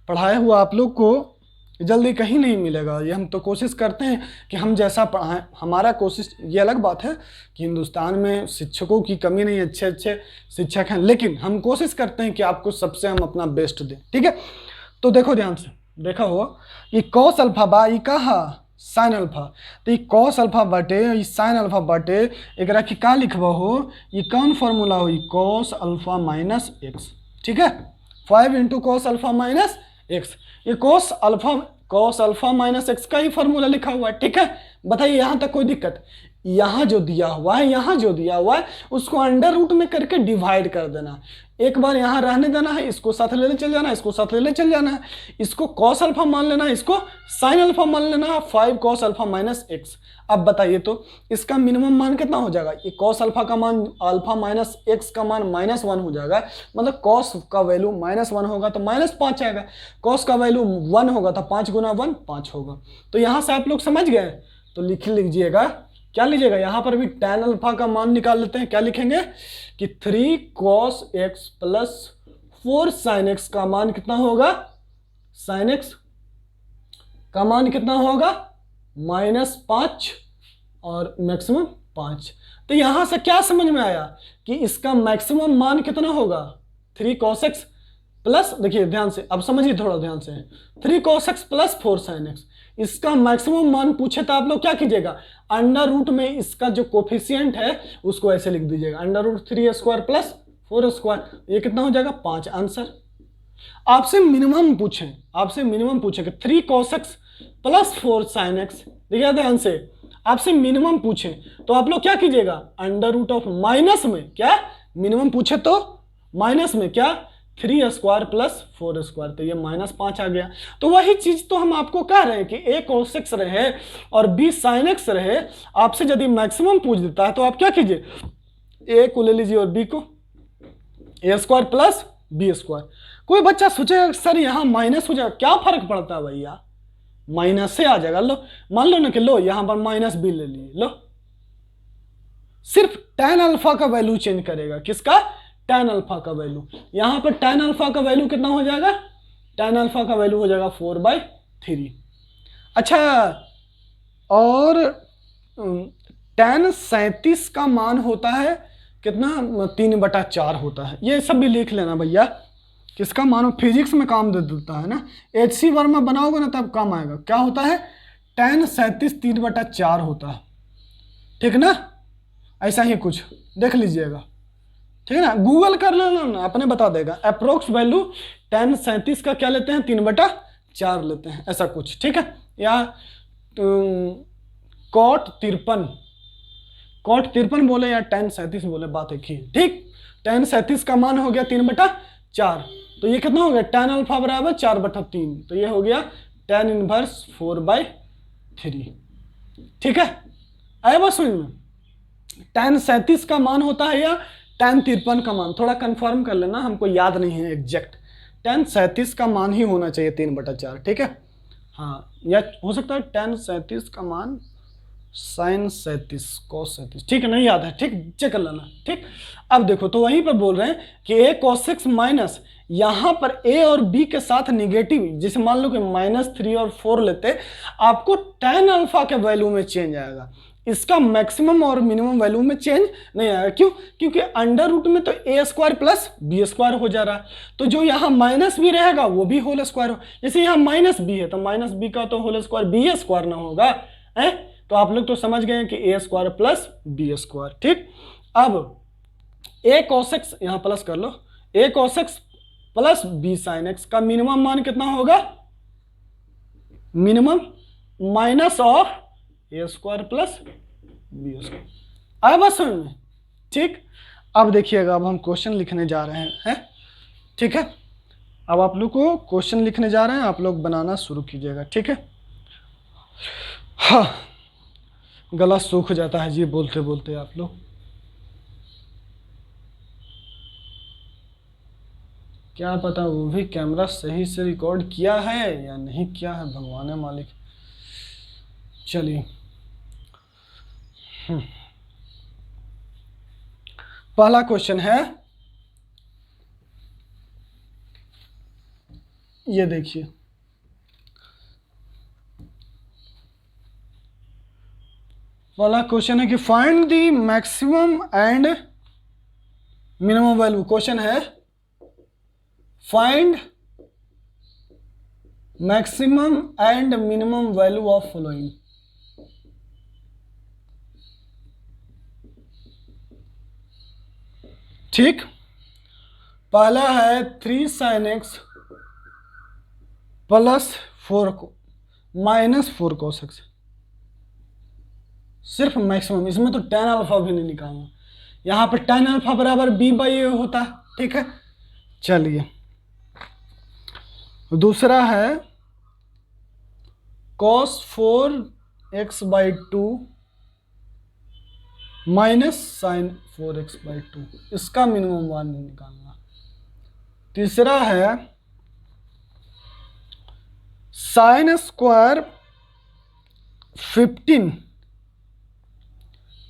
पढ़ाया हुआ आप लोग को जल्दी कहीं नहीं मिलेगा। ये हम तो कोशिश करते हैं कि हम जैसा पढ़ाएं, हमारा कोशिश। ये अलग बात है कि हिंदुस्तान में शिक्षकों की कमी नहीं, अच्छे अच्छे शिक्षक हैं, लेकिन हम कोशिश करते हैं कि आपको सबसे हम अपना बेस्ट दें। ठीक है, तो देखो ध्यान से, देखा हो ये कॉस अल्फा बा ई कहा साइन अल्फा, तो ये कॉस अल्फा बटे ये साइन अल्फा बटे एकरा की का लिखबा हो, ये कौन फॉर्मूला हो, कॉस अल्फा माइनस एक्स। ठीक है, 5 into cos alpha minus x, ये कॉस अल्फा माइनस एक्स का ही फॉर्मूला लिखा हुआ है। ठीक है, बताइए यहाँ तक कोई दिक्कत? यहाँ जो दिया हुआ है, यहाँ जो दिया हुआ है उसको अंडर रूट में करके डिवाइड कर देना। एक बार यहाँ रहने देना है, इसको साथ ले चल जाना है, इसको साथ ले चल जाना है, इसको कॉस अल्फा मान लेना है, इसको साइन अल्फा मान लेना है, 5 कॉस अल्फा माइनस एक्स। अब बताइए तो इसका मिनिमम मान कितना हो जाएगा, ये कॉस अल्फा का मान अल्फा माइनस एक्स का मान -1 हो जाएगा, मतलब कॉस का वैल्यू -1 होगा तो -5 आएगा, कॉस का वैल्यू 1 होगा तो 5 गुना 1 5 होगा। तो यहाँ से आप लोग समझ गए, तो लिख लीजिएगा, क्या लीजिएगा, यहाँ पर भी tan अल्फा का मान निकाल लेते हैं। क्या लिखेंगे कि 3 cos x plus 4 sin x का मान कितना होगा, sin x का मान कितना होगा -5 और मैक्सिमम 5। तो यहाँ से क्या समझ में आया कि इसका मैक्सिमम मान कितना होगा, 3 cos x प्लस, देखिए ध्यान से, अब समझिए थोड़ा ध्यान से, 3 cos x plus 4 sin x, इसका मैक्सिमम मान पूछे तो आप लोग क्या कीजिएगा, अंडर रूट में इसका जो कोफिशिएंट है उसको ऐसे लिख दीजिएगा, under root 3 square plus 4 square, ये कितना हो जाएगा 5 आंसर। आपसे मिनिमम पूछें, आपसे मिनिमम पूछे कि 3 cos x plus 4 sin x, देखिए ध्यान से, आपसे मिनिमम पूछे तो आप लोग क्या कीजिएगा, अंडर रूट ऑफ माइनस में, क्या मिनिमम पूछे तो माइनस में क्या 3 स्क्वायर प्लस 4 स्क्वायर, तो ये -5 आ गया। तो वही चीज तो हम आपको कह रहे हैं कि a cos x रहे और b sin x रहे, आपसे यदि मैक्सिमम पूछ देता है तो आप क्या कीजिए, a को ले लीजिए और b को, a square plus b square. कोई बच्चा सोचेगा सर यहाँ माइनस हो जाएगा, क्या फर्क पड़ता है भैया, माइनस से आ जाएगा। लो मान लो ना कि लो यहाँ पर -b ले लिए, लो सिर्फ tan अल्फा का वैल्यू चेंज करेगा, किसका, tan अल्फा का वैल्यू। यहाँ पर tan अल्फा का वैल्यू कितना हो जाएगा, tan अल्फा का वैल्यू हो जाएगा 4/3। अच्छा, और tan 37 का मान होता है कितना, 3/4 होता है। ये सब भी लिख लेना भैया, किसका मान फिजिक्स में काम दे देता है ना, HC वर्मा बनाओगे ना तब काम आएगा। क्या होता है, tan 37 3/4 होता है, ठीक ना, ऐसा ही कुछ देख लीजिएगा, ठीक है ना, गूगल कर लेना ना, अपने बता देगा। अप्रोक्स वैल्यू tan 37 का क्या लेते हैं, 3/4 लेते हैं, ऐसा कुछ, ठीक है। या cot 53 बोले या tan 37 बोले, बात एक ही, ठीक। tan 37 का मान हो गया 3/4, तो ये कितना हो गया, tan अल्फा बराबर 4/3, तो ये हो गया tan इनवर्स 4/3, ठीक है। आया बस समझ में, tan 37 का मान होता है या tan 53 का मान, थोड़ा कंफर्म कर लेना, हमको याद नहीं है एग्जैक्ट, tan 37 का मान ही होना चाहिए 3/4, ठीक है। हाँ, या हो सकता है tan 37 का मान साइन 37 cos 37, ठीक है, नहीं याद है, ठीक, चेक कर लेना, ठीक। अब देखो तो वहीं पर बोल रहे हैं कि a cos x माइनस, यहां पर a और b के साथ निगेटिव, जैसे मान लो कि -3 और 4 लेते, आपको tan अल्फा के वैल्यू में चेंज आएगा, इसका मैक्सिमम और मिनिमम वैल्यू में चेंज नहीं आएगा। क्यों? क्योंकि अंडर रूट में तो a square plus B square हो जा रहा है, तो जो यहाँ माइनस भी रहेगा वो भी होल स्क्वायर हो, जैसे यहाँ माइनस बी है तो माइनस बी का तो होल स्क्वायर बी स्क्वायर ना होगा, है? तो आप लोग तो समझ गए कि a square plus B square, ठीक। अब a cos x यहाँ प्लस कर लो, a cos x plus b sin x का मिनिमम मान कितना होगा? Minimum minus of a square plus B square. आया बात समझ में? ठीक। अब देखिएगा, अब हम क्वेश्चन लिखने जा रहे हैं, ठीक है। अब आप लोग को क्वेश्चन लिखने जा रहे हैं, आप लोग बनाना शुरू कीजिएगा, ठीक है। हाँ, गला सूख जाता है जी बोलते बोलते आप लोग। क्या पता वो भी कैमरा सही से रिकॉर्ड किया है या नहीं किया है, भगवान है मालिक। चलिए, पहला क्वेश्चन है, ये देखिए, पहला क्वेश्चन है कि find the maximum and minimum value. Question है find maximum and minimum value of following. ठीक, पहला है 3 sin x plus 4 minus 4 cos x, सिर्फ मैक्सिमम, इसमें तो tan अल्फा भी नहीं निकालना, यहां पर tan अल्फा बराबर b बाई a होता है, ठीक है। चलिए, दूसरा है cos 4x by 2 minus sine 4x by 2, इसका मिनिमम मान नहीं निकालना। तीसरा है sine square 15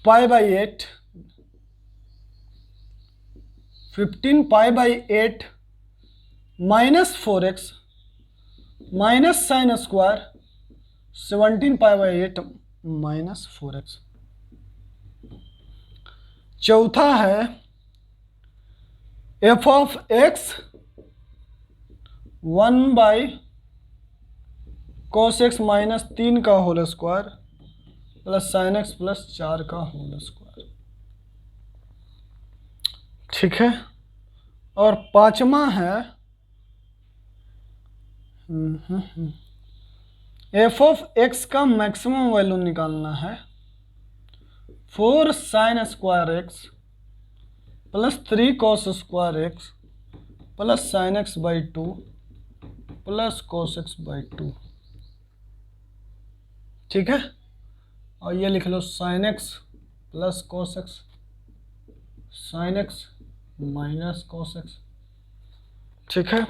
pi by 8, 15 pi by 8 minus 4x minus sine square 17 pi by 8 minus 4x। चौथा है f of x 1 by cos x minus 3 का whole square plus sine x plus 4 का होल स्क्वायर, ठीक है। और पांचवा है f ऑफ x का मैक्सिमम वैल्यू निकालना है 4 sine square x plus 3 cos square x plus sine x by 2 plus cos x by 2, ठीक है। और ये लिख लो sine x plus cos x, sine x minus cos x, ठीक है।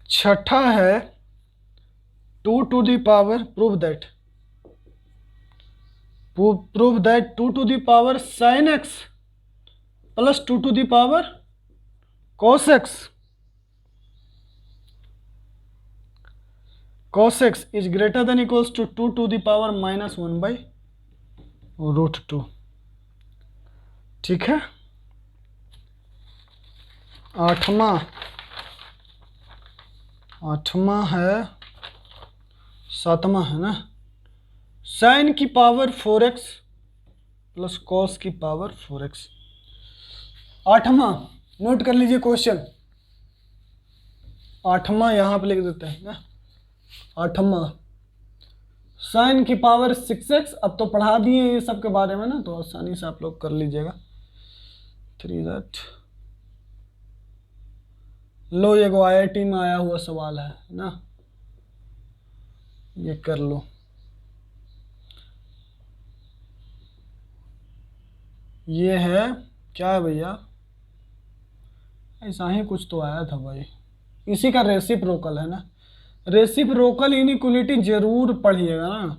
छठा है 2 to the power prove that 2 to the power sine x plus 2 to the power cos x is greater than equals to 2 to the power minus 1 by root 2, ठीक है। आठवां है, सातवां है ना, साइन की पावर 4x प्लस कॉस की पावर 4x। आठवां नोट कर लीजिए क्वेश्चन, आठवां यहां पे लिख देते हैं ना। आठवां साइन की पावर 6x, अब तो पढ़ा दिए ये सब के बारे में ना, तो आसानी से आप लोग कर लीजिएगा। 3 दैट लो, ये IIT में आया हुआ सवाल है ना, ये कर लो। ये है क्या है भैया, ऐसा ही कुछ तो आया था भाई, इसी का रेसिप्रोकल है ना। रेसिप्रोकल इनइक्वलिटी जरूर पढ़िएगा ना,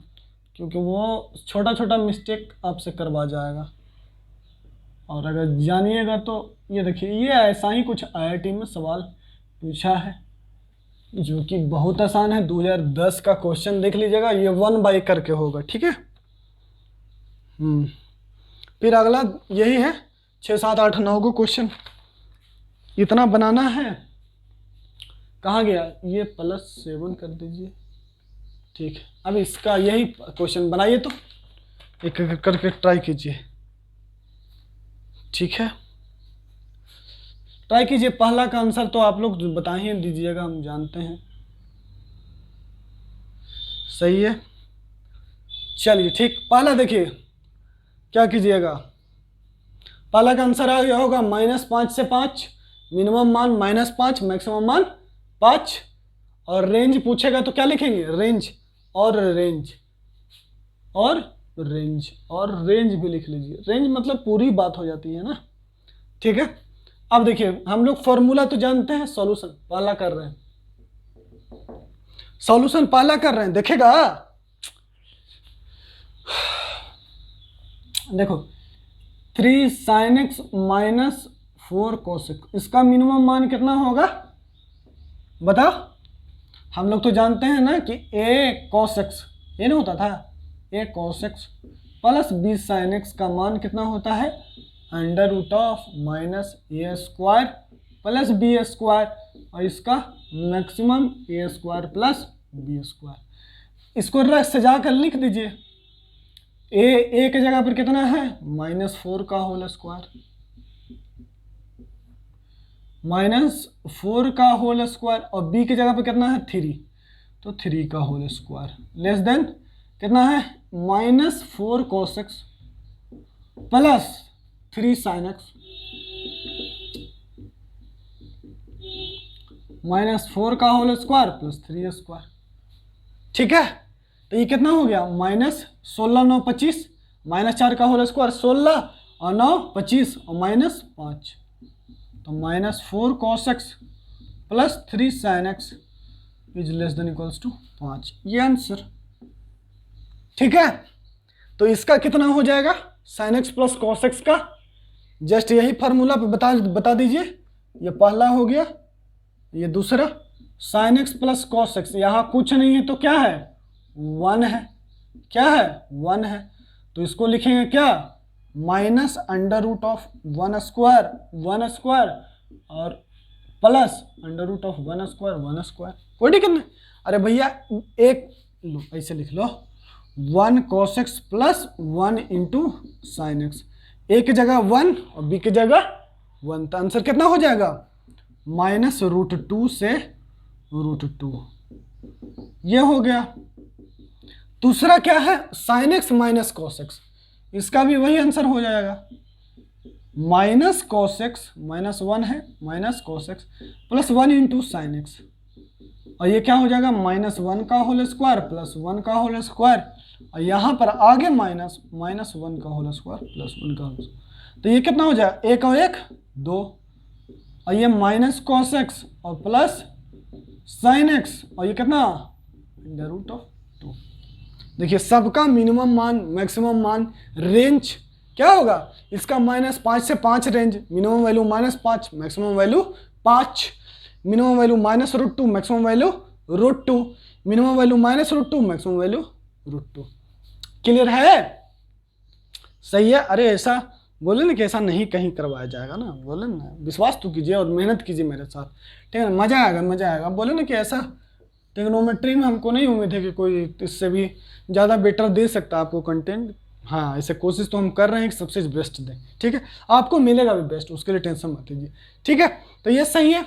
क्योंकि वो छोटा छोटा मिस्टेक आपसे करवा जाएगा। और अगर जानिएगा तो ये देखिए, ये ऐसा ही कुछ IIT में सवाल पूछा है जो कि बहुत आसान है। 2010 का क्वेश्चन देख लीजिएगा, ये 1 बाई करके होगा, ठीक है। फिर अगला यही है 6, 7, 8, 9 को क्वेश्चन इतना बनाना है। कहाँ गया ये, +7 कर दीजिए, ठीक है। अब इसका यही क्वेश्चन बनाइए, तो एक एक करके ट्राई कीजिए, ठीक है। ट्राई कीजिए। पहला का आंसर तो आप लोग बता ही दीजिएगा, हम जानते हैं। सही है, चलिए ठीक। पहला देखिए क्या कीजिएगा, पहला का आंसर आ गया होगा -5 से 5, मिनिमम मान -5, मैक्सिमम मान 5, और रेंज पूछेगा तो क्या लिखेंगे, रेंज और रेंज और रेंज और रेंज भी लिख लीजिए। रेंज मतलब पूरी बात हो जाती है ना, ठीक है। अब देखिए हम लोग फॉर्मूला तो जानते हैं, सॉल्यूशन पहला कर रहे हैं, सॉल्यूशन पहला कर रहे हैं। देखेगा, देखो 3 sin x - 4 cos x, इसका मिनिमम मान कितना होगा बताओ। हम लोग तो जानते हैं ना कि a cos x, ये नहीं होता था, a cos x plus b sin x का मान कितना होता है, √- a² प्लस b², और इसका मैक्सिमम a² प्लस b²। इसको सजा कर लिख दीजिए। a के जगह पर कितना है, -4 का होल स्क्वायर, -4 का होल स्क्वायर, और b की जगह पर कितना है 3, तो 3 का होल स्क्वायर लेस देन कितना है, -4 cos x plus 3 sin x, -4 का होल स्क्वायर प्लस 3² ठीक है। तो ये कितना हो गया, -16 9 25, -4 का होल स्क्वायर 16 और 9 25 और -5, तो -4 cos x plus 3 sin x is less than equals to 5, ये आंसर, ठीक है। तो इसका कितना हो जाएगा, sin x plus cos x का जस्ट यही फार्मूला पे बता दीजिए। ये पहला हो गया, ये दूसरा sin x plus cos x, यहाँ कुछ नहीं है तो क्या है 1 है, क्या है 1 है, तो इसको लिखेंगे क्या, -√1² और प्लस √1², कोई दिक्कत नहीं। अरे भैया एक लो ऐसे लिख लो, 1 cos x plus 1 × sin x, a की जगह 1 और b की जगह 1, तो आंसर कितना हो जाएगा, -√2 से √2, ये हो गया। दूसरा क्या है, sin x minus cos x, इसका भी वही आंसर हो जाएगा, -cos x -1 है, -cos x plus 1 × sin x, और ये क्या हो जाएगा, -1 का होल स्क्वायर प्लस 1 का होल स्क्वायर, और यहाँ पर आगे -1 का होल स्क्वायर प्लस 1 का होल स्क्वायर, तो ये कितना हो जाएगा, 1 और 1 2, और ये -cos x और प्लस sin x, और ये कितना √2। देखिए सबका मिनिमम मान, मैक्सिमम मान, रेंज क्या होगा, इसका -5 से 5 range, minimum value -5, maximum value 5, minimum value -√2, maximum value √2, minimum value -√2, maximum value √2। Clear है, सही है। अरे ऐसा बोले ना कि ऐसा नहीं कहीं करवाया जाएगा ना, बोले ना, विश्वास तो कीजिए और मेहनत कीजिए मेरे साथ, ठीक है, मज़ा आएगा, मज़ा आएगा। बोले ना कि ऐसा ट्रिग्नोमेट्री में हमको नहीं उम्मीद है कि कोई इससे भी ज़्यादा बेटर दे सकता है आपको कंटेंट। हाँ, ऐसे कोशिश तो हम कर रहे हैं कि सबसे बेस्ट दें, ठीक है, आपको मिलेगा भी बेस्ट, उसके लिए टेंशन मत लीजिए, ठीक है। तो ये सही है,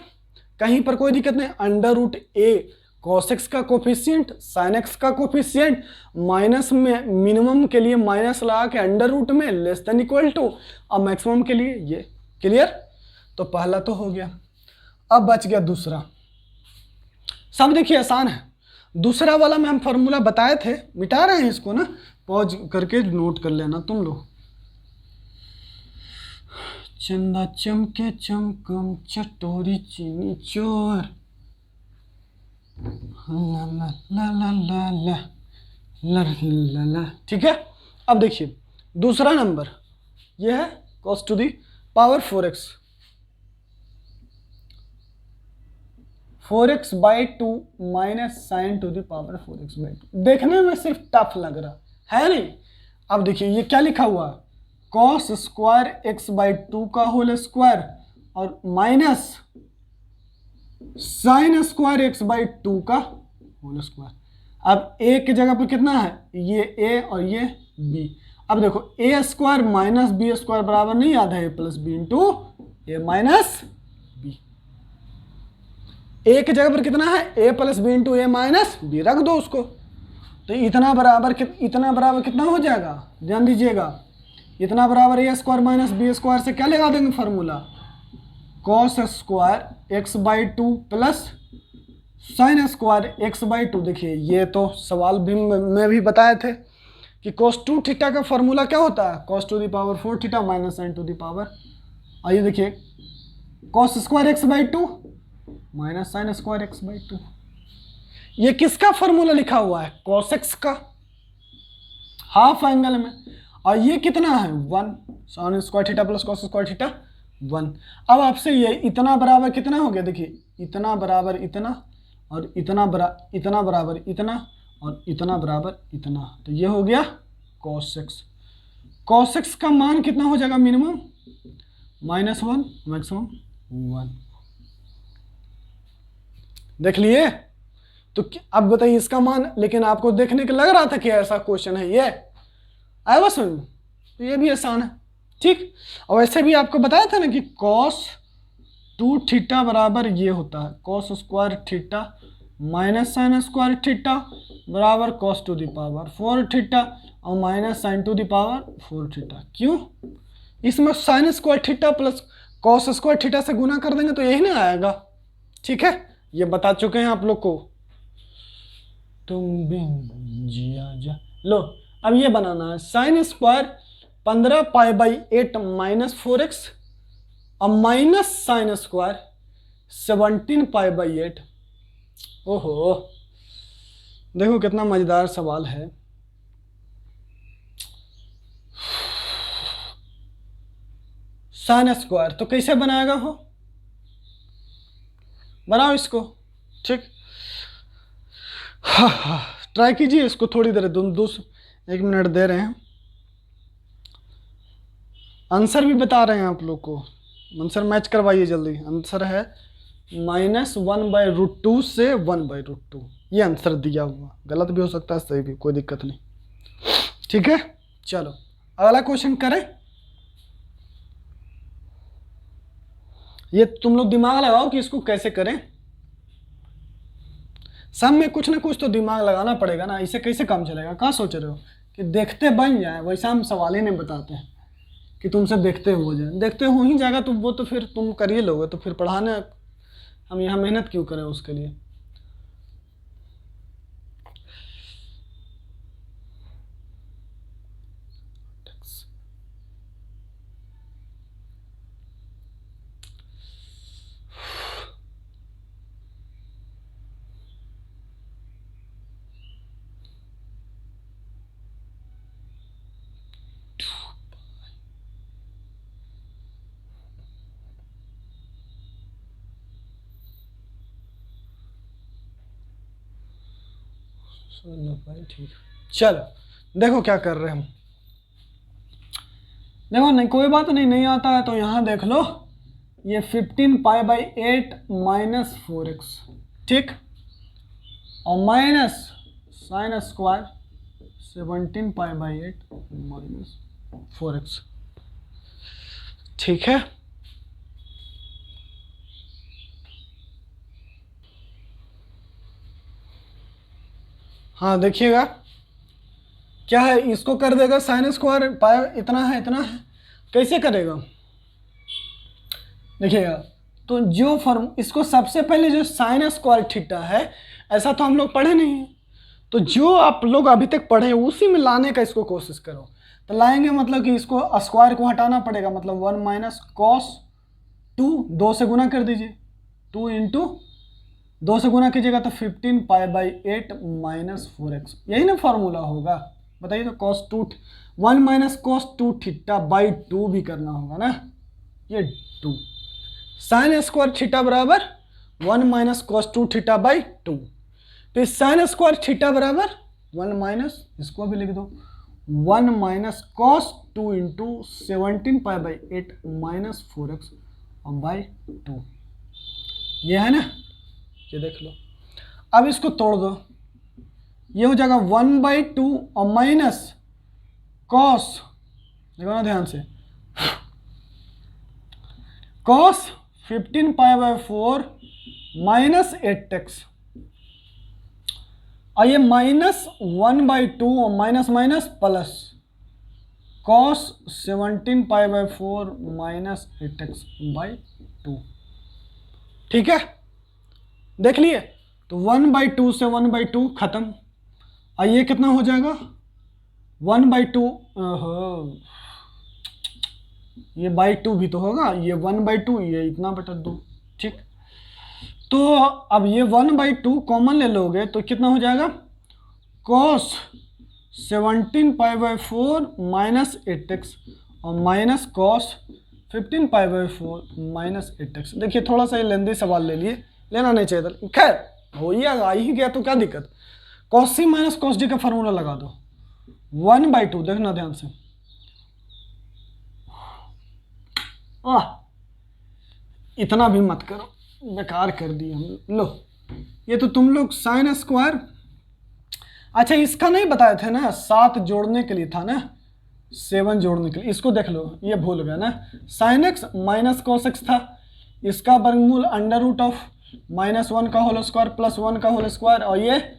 कहीं पर कोई दिक्कत नहीं। √a cos x का कोफिशिएंट, sin x का कोफिशिएंट, माइनस में मिनिमम के लिए माइनस लगा के √ में लेस देन इक्वल टू, और मैक्सिमम के लिए ये, क्लियर। तो पहला तो हो गया, अब बच गया दूसरा। सब देखिए आसान है, दूसरा वाला में हम फार्मूला बताए थे, मिटा रहे हैं इसको ना, पॉज करके नोट कर लेना तुम लोग। चंदा चमके चमकम चटोरी चीनी चोर, ला ला ला ला ला ला, ठीक है। अब देखिए दूसरा नंबर ये है cos to the power 4x 4x/2 minus sine to the power 4x/2। देखने में सिर्फ टफ लग रहा है नहीं। अब देखिए ये क्या लिखा हुआ है, cos स्क्वायर x/2 का होल स्क्वायर और माइनस साइन स्क्वायर x/2 का होल स्क्वायर। अब a की जगह पर कितना है, ये a और ये b। अब देखो a स्क्वायर माइनस बी स्क्वायर बराबर नहीं याद है a plus B into A minus B. a की जगह पर कितना है, a plus B into A minus B, रख दो उसको। तो इतना बराबर कितना हो जाएगा, ध्यान दीजिएगा, इतना बराबर a स्क्वायर माइनस बी स्क्वायर से क्या लगा देंगे formula, cos square x/2 plus sine square x/2। देखिए ये तो सवाल भी में भी बताए थे कि cos 2 थीटा का फॉर्मूला क्या होता है, cos to the power 4 theta minus sine to the power, आइए देखिए cos square x/2 minus sine square x/2। ये किसका फॉर्मूला लिखा हुआ है, cos x का हाफ एंगल में, और ये कितना है 1 sign square theta plus cos square theta 1। अब आपसे ये इतना बराबर कितना हो गया, देखिए इतना बराबर इतना और इतना बराबर इतना और इतना बराबर इतना, तो ये हो गया cos x। cos x का मान कितना हो जाएगा, मिनिमम -1 मैक्सिमम 1। देख लिए। तो अब बताइए इसका मान, लेकिन आपको देखने के लग रहा था कि ऐसा क्वेश्चन है ये, आया बस में, तो ये भी आसान है, ठीक। और वैसे भी आपको बताया था ना कि cos 2 थीटा बराबर ये होता है cos square theta minus sine square theta बराबर cos to the power 4 theta और minus sine to the power 4 theta. क्यों, इसमें sine square theta plus cos square theta से गुना कर देंगे तो यही ना आएगा, ठीक है। ये बता चुके हैं आप लोग को, तुम भी जिया जा लो। अब ये बनाना है साइन स्क्वायर 15π/8 माइनस 4x और माइनस साइन स्क्वायर 17π/8। ओहो, देखो कितना मजेदार सवाल है। साइन स्क्वायर तो कैसे बनाएगा हो, बनाओ इसको, ठीक। ट्राई कीजिए इसको थोड़ी देर, 1 मिनट दे रहे हैं, आंसर भी बता रहे हैं आप लोग को, आंसर मैच करवाइए जल्दी। आंसर है -1/√2 से 1/√2, ये आंसर दिया हुआ, गलत भी हो सकता है सही भी, कोई दिक्कत नहीं, ठीक है। चलो अगला क्वेश्चन करें। ये तुम लोग दिमाग लगाओ कि इसको कैसे करें, सब में कुछ ना कुछ तो दिमाग लगाना पड़ेगा ना, इसे कैसे काम चलेगा। कहाँ सोच रहे हो कि देखते बन जाए, वैसा हम सवाल ही नहीं बताते हैं कि तुमसे देखते हो जाए, देखते हो ही जाएगा तो वो तो फिर तुम कर ही लोगे, तो फिर पढ़ाने हम यहाँ मेहनत क्यों करें उसके लिए। ठीक, चलो देखो क्या कर रहे हैं हम। देखो नहीं, कोई बात नहीं, नहीं आता है तो यहाँ देख लो, ये 15π/8 माइनस 4x, ठीक, और minus sine square 17π/8 minus 4x, ठीक है। हाँ देखिएगा क्या है, इसको कर देगा साइन स्क्वायर पाई इतना है कैसे करेगा, देखिएगा। तो जो फॉर्म, इसको सबसे पहले जो साइन स्क्वायर थीटा है, ऐसा तो हम लोग पढ़े नहीं है, तो जो आप लोग अभी तक पढ़े उसी में लाने का इसको कोशिश करो। तो लाएंगे मतलब कि इसको स्क्वायर को हटाना पड़ेगा, मतलब 1 माइनस cos 2, 2 से गुना कर दीजिए, 2 इंटू 2 से गुना कीजिएगा तो 15π/8 -4x, यही ना फॉर्मूला होगा। बताइए तो cos 2 1 माइनस cos 2 θ/2 भी करना होगा ना, ये 2 sin स्क्वायर थीटा बराबर 1 माइनस cos 2 θ/2, फिर sin स्क्वायर थीटा बराबर 1 माइनस, इसको भी लिख दो 1 माइनस cos 2 इंटू 17π/8 -4x/2, ये है ना, ये देख लो। अब इसको तोड़ दो, ये हो जाएगा 1/2 और माइनस कॉस, देखो ना ध्यान से, कॉस 15π/4 -8x, और ये -1/2 और minus minus plus cos 17π/4 -8x/2, ठीक है, देख लिए। तो 1/2 से 1/2 खत्म, और ये कितना हो जाएगा 1/2, ये /2 भी तो होगा, ये 1/2, ये इतना बटा 2, ठीक। तो अब ये 1/2 कॉमन ले लोगे तो कितना हो जाएगा cos 17π/4 -8x और माइनस cos 15π/4 -8x। देखिए थोड़ा सा ये लेंदी सवाल ले लिए, लेना नहीं चाहिए था, खैर हो ही आ ही गया तो क्या दिक्कत। cos c minus cos d का फार्मूला लगा दो, 1/2, देखना ध्यान से, इतना भी मत करो, बेकार कर दिए हम। लो ये तो तुम लोग साइन स्क्वायर, अच्छा इसका नहीं बताए थे ना, 7 जोड़ने के लिए था ना, 7 जोड़ने के लिए, इसको देख लो, ये भूल गया ना। Sine x minus cos x था, इसका वर्गमूल √(-1 का होल स्क्वायर प्लस 1 का होल स्क्वायर, और ये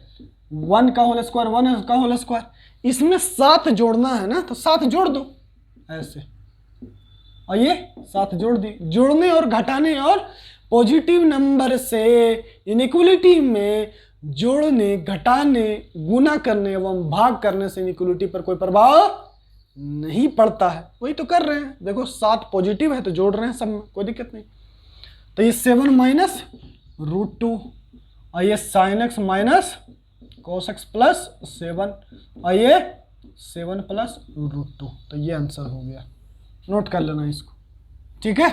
1 का होल स्क्वायर 1 का होल स्क्वायर, इसमें 7 जोड़ना है ना, तो 7 जोड़ दो ऐसे, और ये 7 जोड़ दी। जोड़ने और घटाने और पॉजिटिव नंबर से इनइक्वलिटी में जोड़ने, घटाने, गुना करने एवं भाग करने से इनइक्वलिटी पर कोई प्रभाव नहीं पड़ता है, वही तो कर रहे हैं। देखो 7 पॉजिटिव है तो जोड़ रहे हैं सब में, कोई दिक्कत नहीं। तो ये 7 माइनस √2, और ये sine x minus cos X plus 7, और ये 7 प्लस √2, तो ये आंसर हो गया, नोट कर लेना इसको, ठीक है।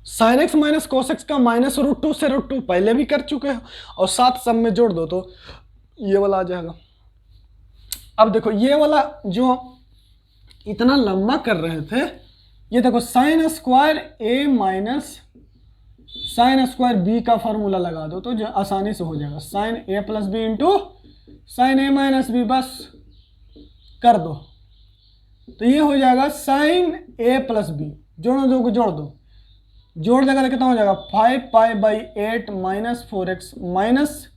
Sine x minus cos x का माइनस √2 से √2 पहले भी कर चुके हो, और 7 सब में जोड़ दो तो ये वाला आ जाएगा। अब देखो ये वाला जो इतना लंबा कर रहे थे, ये देखो sine square a minus sine square b का फॉर्मूला लगा दो तो जो आसानी से हो जाएगा, sine a plus B into sine a minus B, बस कर दो तो ये हो जाएगा साइन a प्लस बी, जोड़ दो को जोड़ दो, जोड़ देगा तो कितना हो जाएगा 5π/8 -4x minus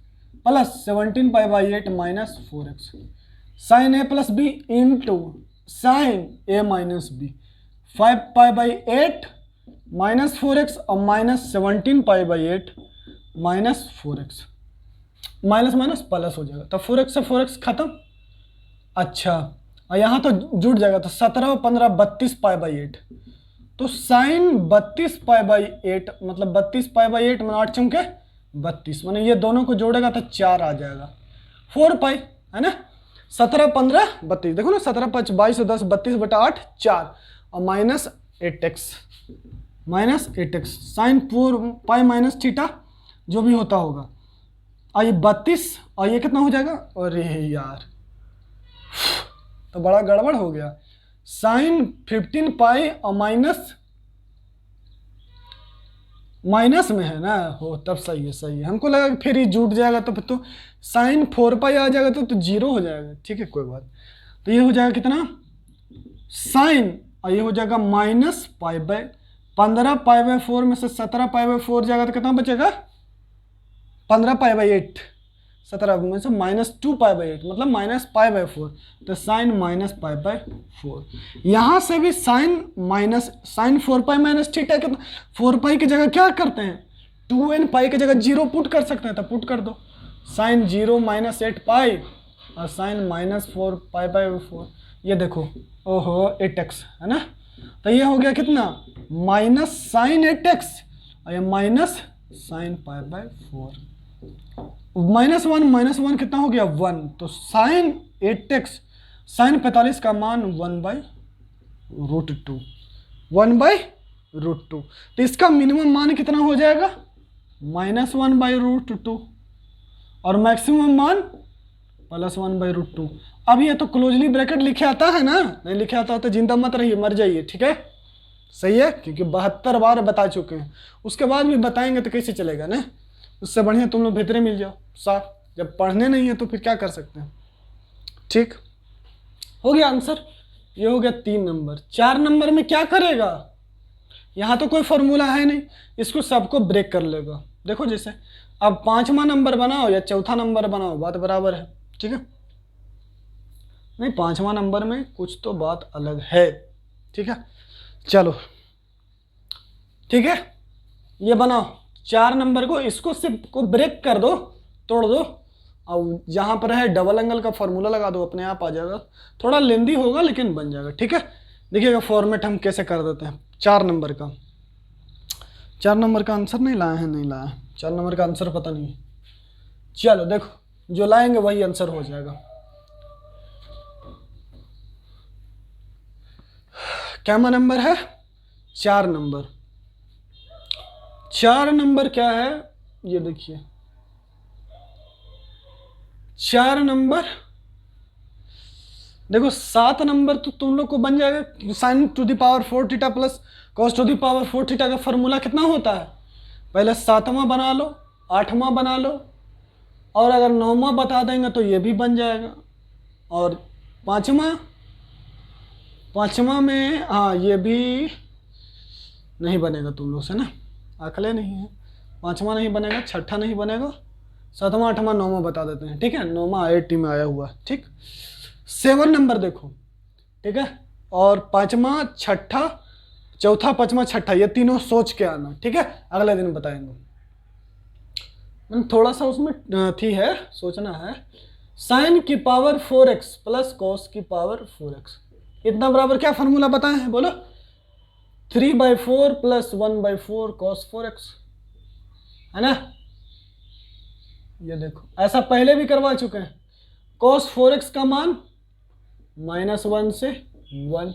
plus 17π/8 -4x, sine a plus B into sine a minus b, 5π/8 -4x और minus 17π/8 -4x, minus minus plus हो जाएगा, तो 4x से 4x खत्म। अच्छा और यहाँ तो जुड़ जाएगा, तो 17 और 15 32π/8, तो साइन 32π/8 मतलब 32π/8 में 8 चमके 32, मैंने ये दोनों को जोड़ेगा तो 4 आ जाएगा, 4π है ना, 17 15 32, देखो ना 17 5 22 10 32/8 4, और -8x साइन 4π माइनस थीटा जो भी होता होगा, और ये 32 और ये कितना हो जाएगा, अरे यार तो बड़ा गड़बड़ हो गया, साइन 15π और माइनस में है ना, हो तब सही है, सही है, हमको लगा कि फिर ये जुट जाएगा तो फिर तो साइन 4π आ जाएगा तो 0 हो जाएगा, ठीक है कोई बात। तो ये हो जाएगा कितना साइन, और ये हो जाएगा -π/15π/4 में से 17π/4 जाएगा तो कितना बचेगा 15π/8, 17 में से -2π/8 मतलब -π/4, तो साइन -π/4। यहाँ से भी साइन 4π माइनस थीटा कितना, 4π की जगह क्या करते हैं 2nπ की जगह 0 पुट कर सकते हैं, तो पुट कर दो, साइन 0 -8π और साइन -4π/4, ये देखो ओहो 8x है ना, तो ये हो गया कितना माइनस साइन 8x और ये माइनस साइन पाई बाय 4। -1 कितना हो गया 1, तो साइन 8x साइन 45 का मान 1/√2, 1/√2। तो इसका मिनिमम मान कितना हो जाएगा -1/√2 और मैक्सिमम मान +1/√2। अब ये तो क्लोजली ब्रैकेट लिखे आता है ना, नहीं लिखे आता तो जिंदा मत रहिए, मर जाइए, ठीक है, सही है, क्योंकि 72 बार बता चुके हैं, उसके बाद भी बताएंगे तो कैसे चलेगा ना। उससे बढ़िया तुम लोग भीतरे मिल जाओ साफ, जब पढ़ने नहीं है तो फिर क्या कर सकते हैं। ठीक हो गया आंसर, ये हो गया 3 नंबर। 4 नंबर में क्या करेगा, यहाँ तो कोई फॉर्मूला है नहीं, इसको सबको ब्रेक कर लेगा। देखो जैसे अब 5वां नंबर बनाओ या चौथा नंबर बनाओ, बात बराबर है, ठीक है, नहीं 5वां नंबर में कुछ तो बात अलग है, ठीक है, चलो ठीक है, ये बनाओ 4 नंबर को, इसको सिर्फ को ब्रेक कर दो, तोड़ दो, और जहां पर है डबल एंगल का फॉर्मूला लगा दो, अपने आप आ जाएगा। थोड़ा लेंदी होगा लेकिन बन जाएगा, ठीक है। देखिएगा फॉर्मेट हम कैसे कर देते हैं 4 नंबर का। 4 नंबर का आंसर नहीं लाए हैं, नहीं लाया 4 नंबर का आंसर पता नहीं। चलो देखो जो लाएंगे वही आंसर हो जाएगा। क्या नंबर है 4 नंबर। 4 नंबर क्या है ये देखिए, 4 नंबर देखो 7 नंबर तो तुम लोग को बन जाएगा, sign to the power 4 theta plus cos two the power 4 theta का फॉर्मूला कितना होता है, पहले 7वां बना लो, 8वां बना लो, और अगर 9वां बता देंगे तो ये भी बन जाएगा, और 5वां में हाँ ये भी नहीं बनेगा तुम लोग से ना, अकले नहीं है, 5वां नहीं बनेगा, 6ठा नहीं बनेगा, 7वां 8वां 9वां बता देते हैं, ठीक है, 9वां IIT में आया हुआ है, ठीक। 7 नंबर देखो, ठीक है, और 5वां 6ठा 4था 5वां 6ठा ये तीनों सोच के आना, ठीक है, अगले दिन बताएंगे। थोड़ा सा उसमें थी है, सोचना है। साइन की पावर 4x प्लस कॉस की पावर 4x इतना बराबर क्या फॉर्मूला बताए हैं बोलो, 3/4 प्लस 1/4 कॉस 4x, है ना। ये देखो ऐसा पहले भी करवा चुके हैं। कॉस 4x का मान -1 से 1,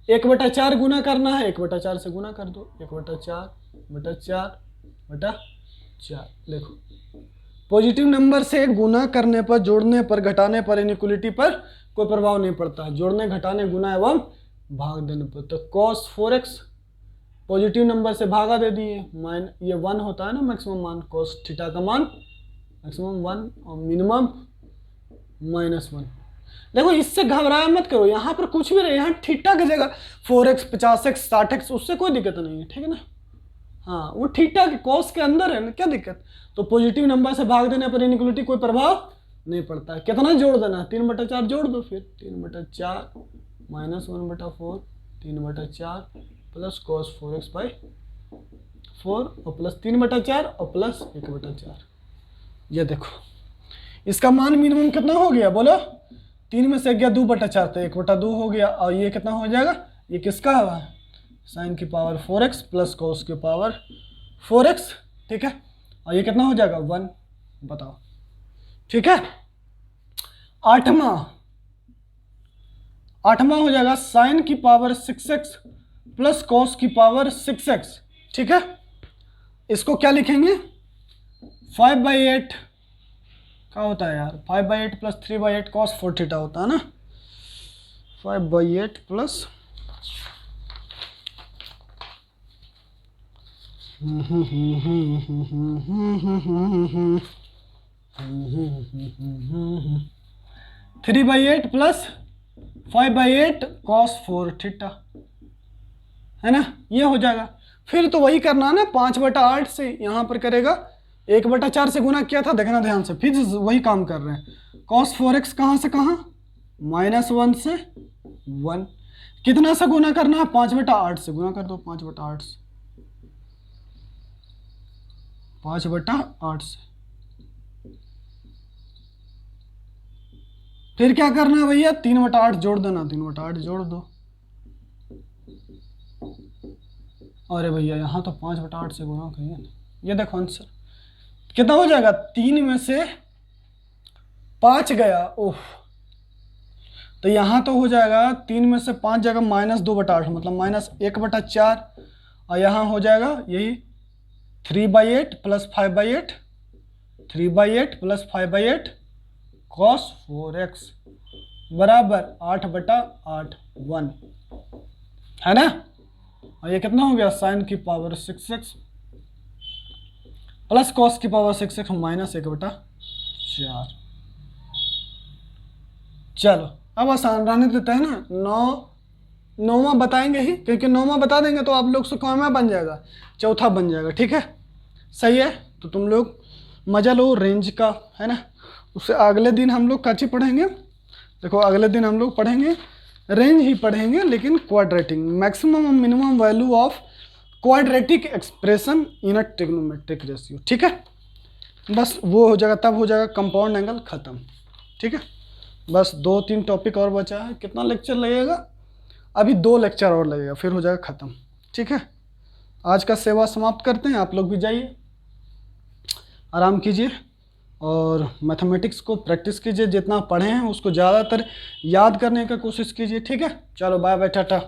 1/4 गुना करना है, 1/4 से गुना कर दो, 1/4/4/4। देखो पॉजिटिव नंबर से गुना करने पर, जोड़ने पर, घटाने पर, इनइक्वलिटी पर कोई प्रभाव नहीं पड़ता है, जोड़ने घटाने गुना एवं भाग देने पर। तो cos 4x पॉजिटिव नंबर से भागा दे दिए, ये 1 होता है ना मैक्सिमम मान, cos थीटा का मान मैक्सिमम 1 और मिनिमम -1। देखो इससे घबराया मत करो, यहाँ पर कुछ भी नहीं, यहाँ थीटा की जगह 4x 50x 60x उससे कोई दिक्कत नहीं है, ठीक है ना। हाँ वो थीटा के कॉस के अंदर है ना, क्या दिक्कत। तो पॉजिटिव नंबर से भाग देने पर इनइक्वलिटी कोई प्रभाव नहीं पड़ता है। कितना जोड़ देना है, 3/4 जोड़ दो, फिर 3/4 -1/4 3/4 प्लस cos 4x/4 और प्लस 3/4 और प्लस 1/4। ये देखो इसका मान मिनिमम कितना हो गया बोलो, 3 में से गया 2/4 तो 1/2 हो गया, और ये कितना हो जाएगा, ये किसका है साइन की पावर 4x प्लस कॉस की पावर 4x, ठीक है, और ये कितना हो जाएगा 1, बताओ, ठीक है। 8वां हो जाएगा साइन की पावर 6x प्लस कॉस की पावर 6x, ठीक है। इसको क्या लिखेंगे 5/8 क्या होता है यार, 5/8 प्लस 3/8 cos 4 थीटा होता है ना, 5/8 प्लस 3/8 प्लस 5/8 cos 4 थीटा, है ना, ये हो जाएगा। फिर तो वही करना है ना, 5/8 से यहाँ पर करेगा, 1/4 से गुना किया था, देखना ध्यान से, फिर वही काम कर रहे हैं। cos 4x कहाँ से कहाँ, -1 से 1, कितना से गुना करना है, 5/8 से गुना कर दो, 5/8 से, 5/8 से। फिर क्या करना है भैया, 3/8 जोड़ देना, 3/8 जोड़ दो। अरे भैया यहाँ तो 5/8 से गुना करिए, ये देखो आंसर कितना हो जाएगा, 3 में से 5 गया, ओह, तो यहाँ तो हो जाएगा 3 में से 5 जाएगा -2/8, मतलब -1/4, और यहाँ हो जाएगा यही 3/8 + 5/8, 3/8 + 5/8 cos 4x बराबर 8/8 1, है ना। और ये कितना हो गया, sin की पावर 6x प्लस cos की पावर 6x -1/4। चलो अब आसान रहने देते हैं ना, नौवां बताएंगे ही, क्योंकि नौवां बता देंगे तो आप लोग से कौन बन जाएगा, चौथा बन जाएगा, ठीक है, सही है। तो तुम लोग मजा लो रेंज का, है ना। उससे अगले दिन हम लोग काची पढ़ेंगे, देखो अगले दिन हम लोग पढ़ेंगे रेंज ही पढ़ेंगे, लेकिन क्वाड्रेटिक, मैक्सिमम और minimum value of quadratic expression in a trigonometric ratio, ठीक है। बस वो हो जाएगा, तब हो जाएगा कंपाउंड एंगल खत्म, ठीक है। बस 2-3 टॉपिक और बचा है, कितना लेक्चर लगेगा, अभी 2 लेक्चर और लगेगा, फिर हो जाएगा ख़त्म, ठीक है। आज का सेवा समाप्त करते हैं, आप लोग भी जाइए आराम कीजिए और मैथमेटिक्स को प्रैक्टिस कीजिए, जितना पढ़े हैं उसको ज़्यादातर याद करने का कोशिश कीजिए, ठीक है। चलो बाय बाय, टाटा।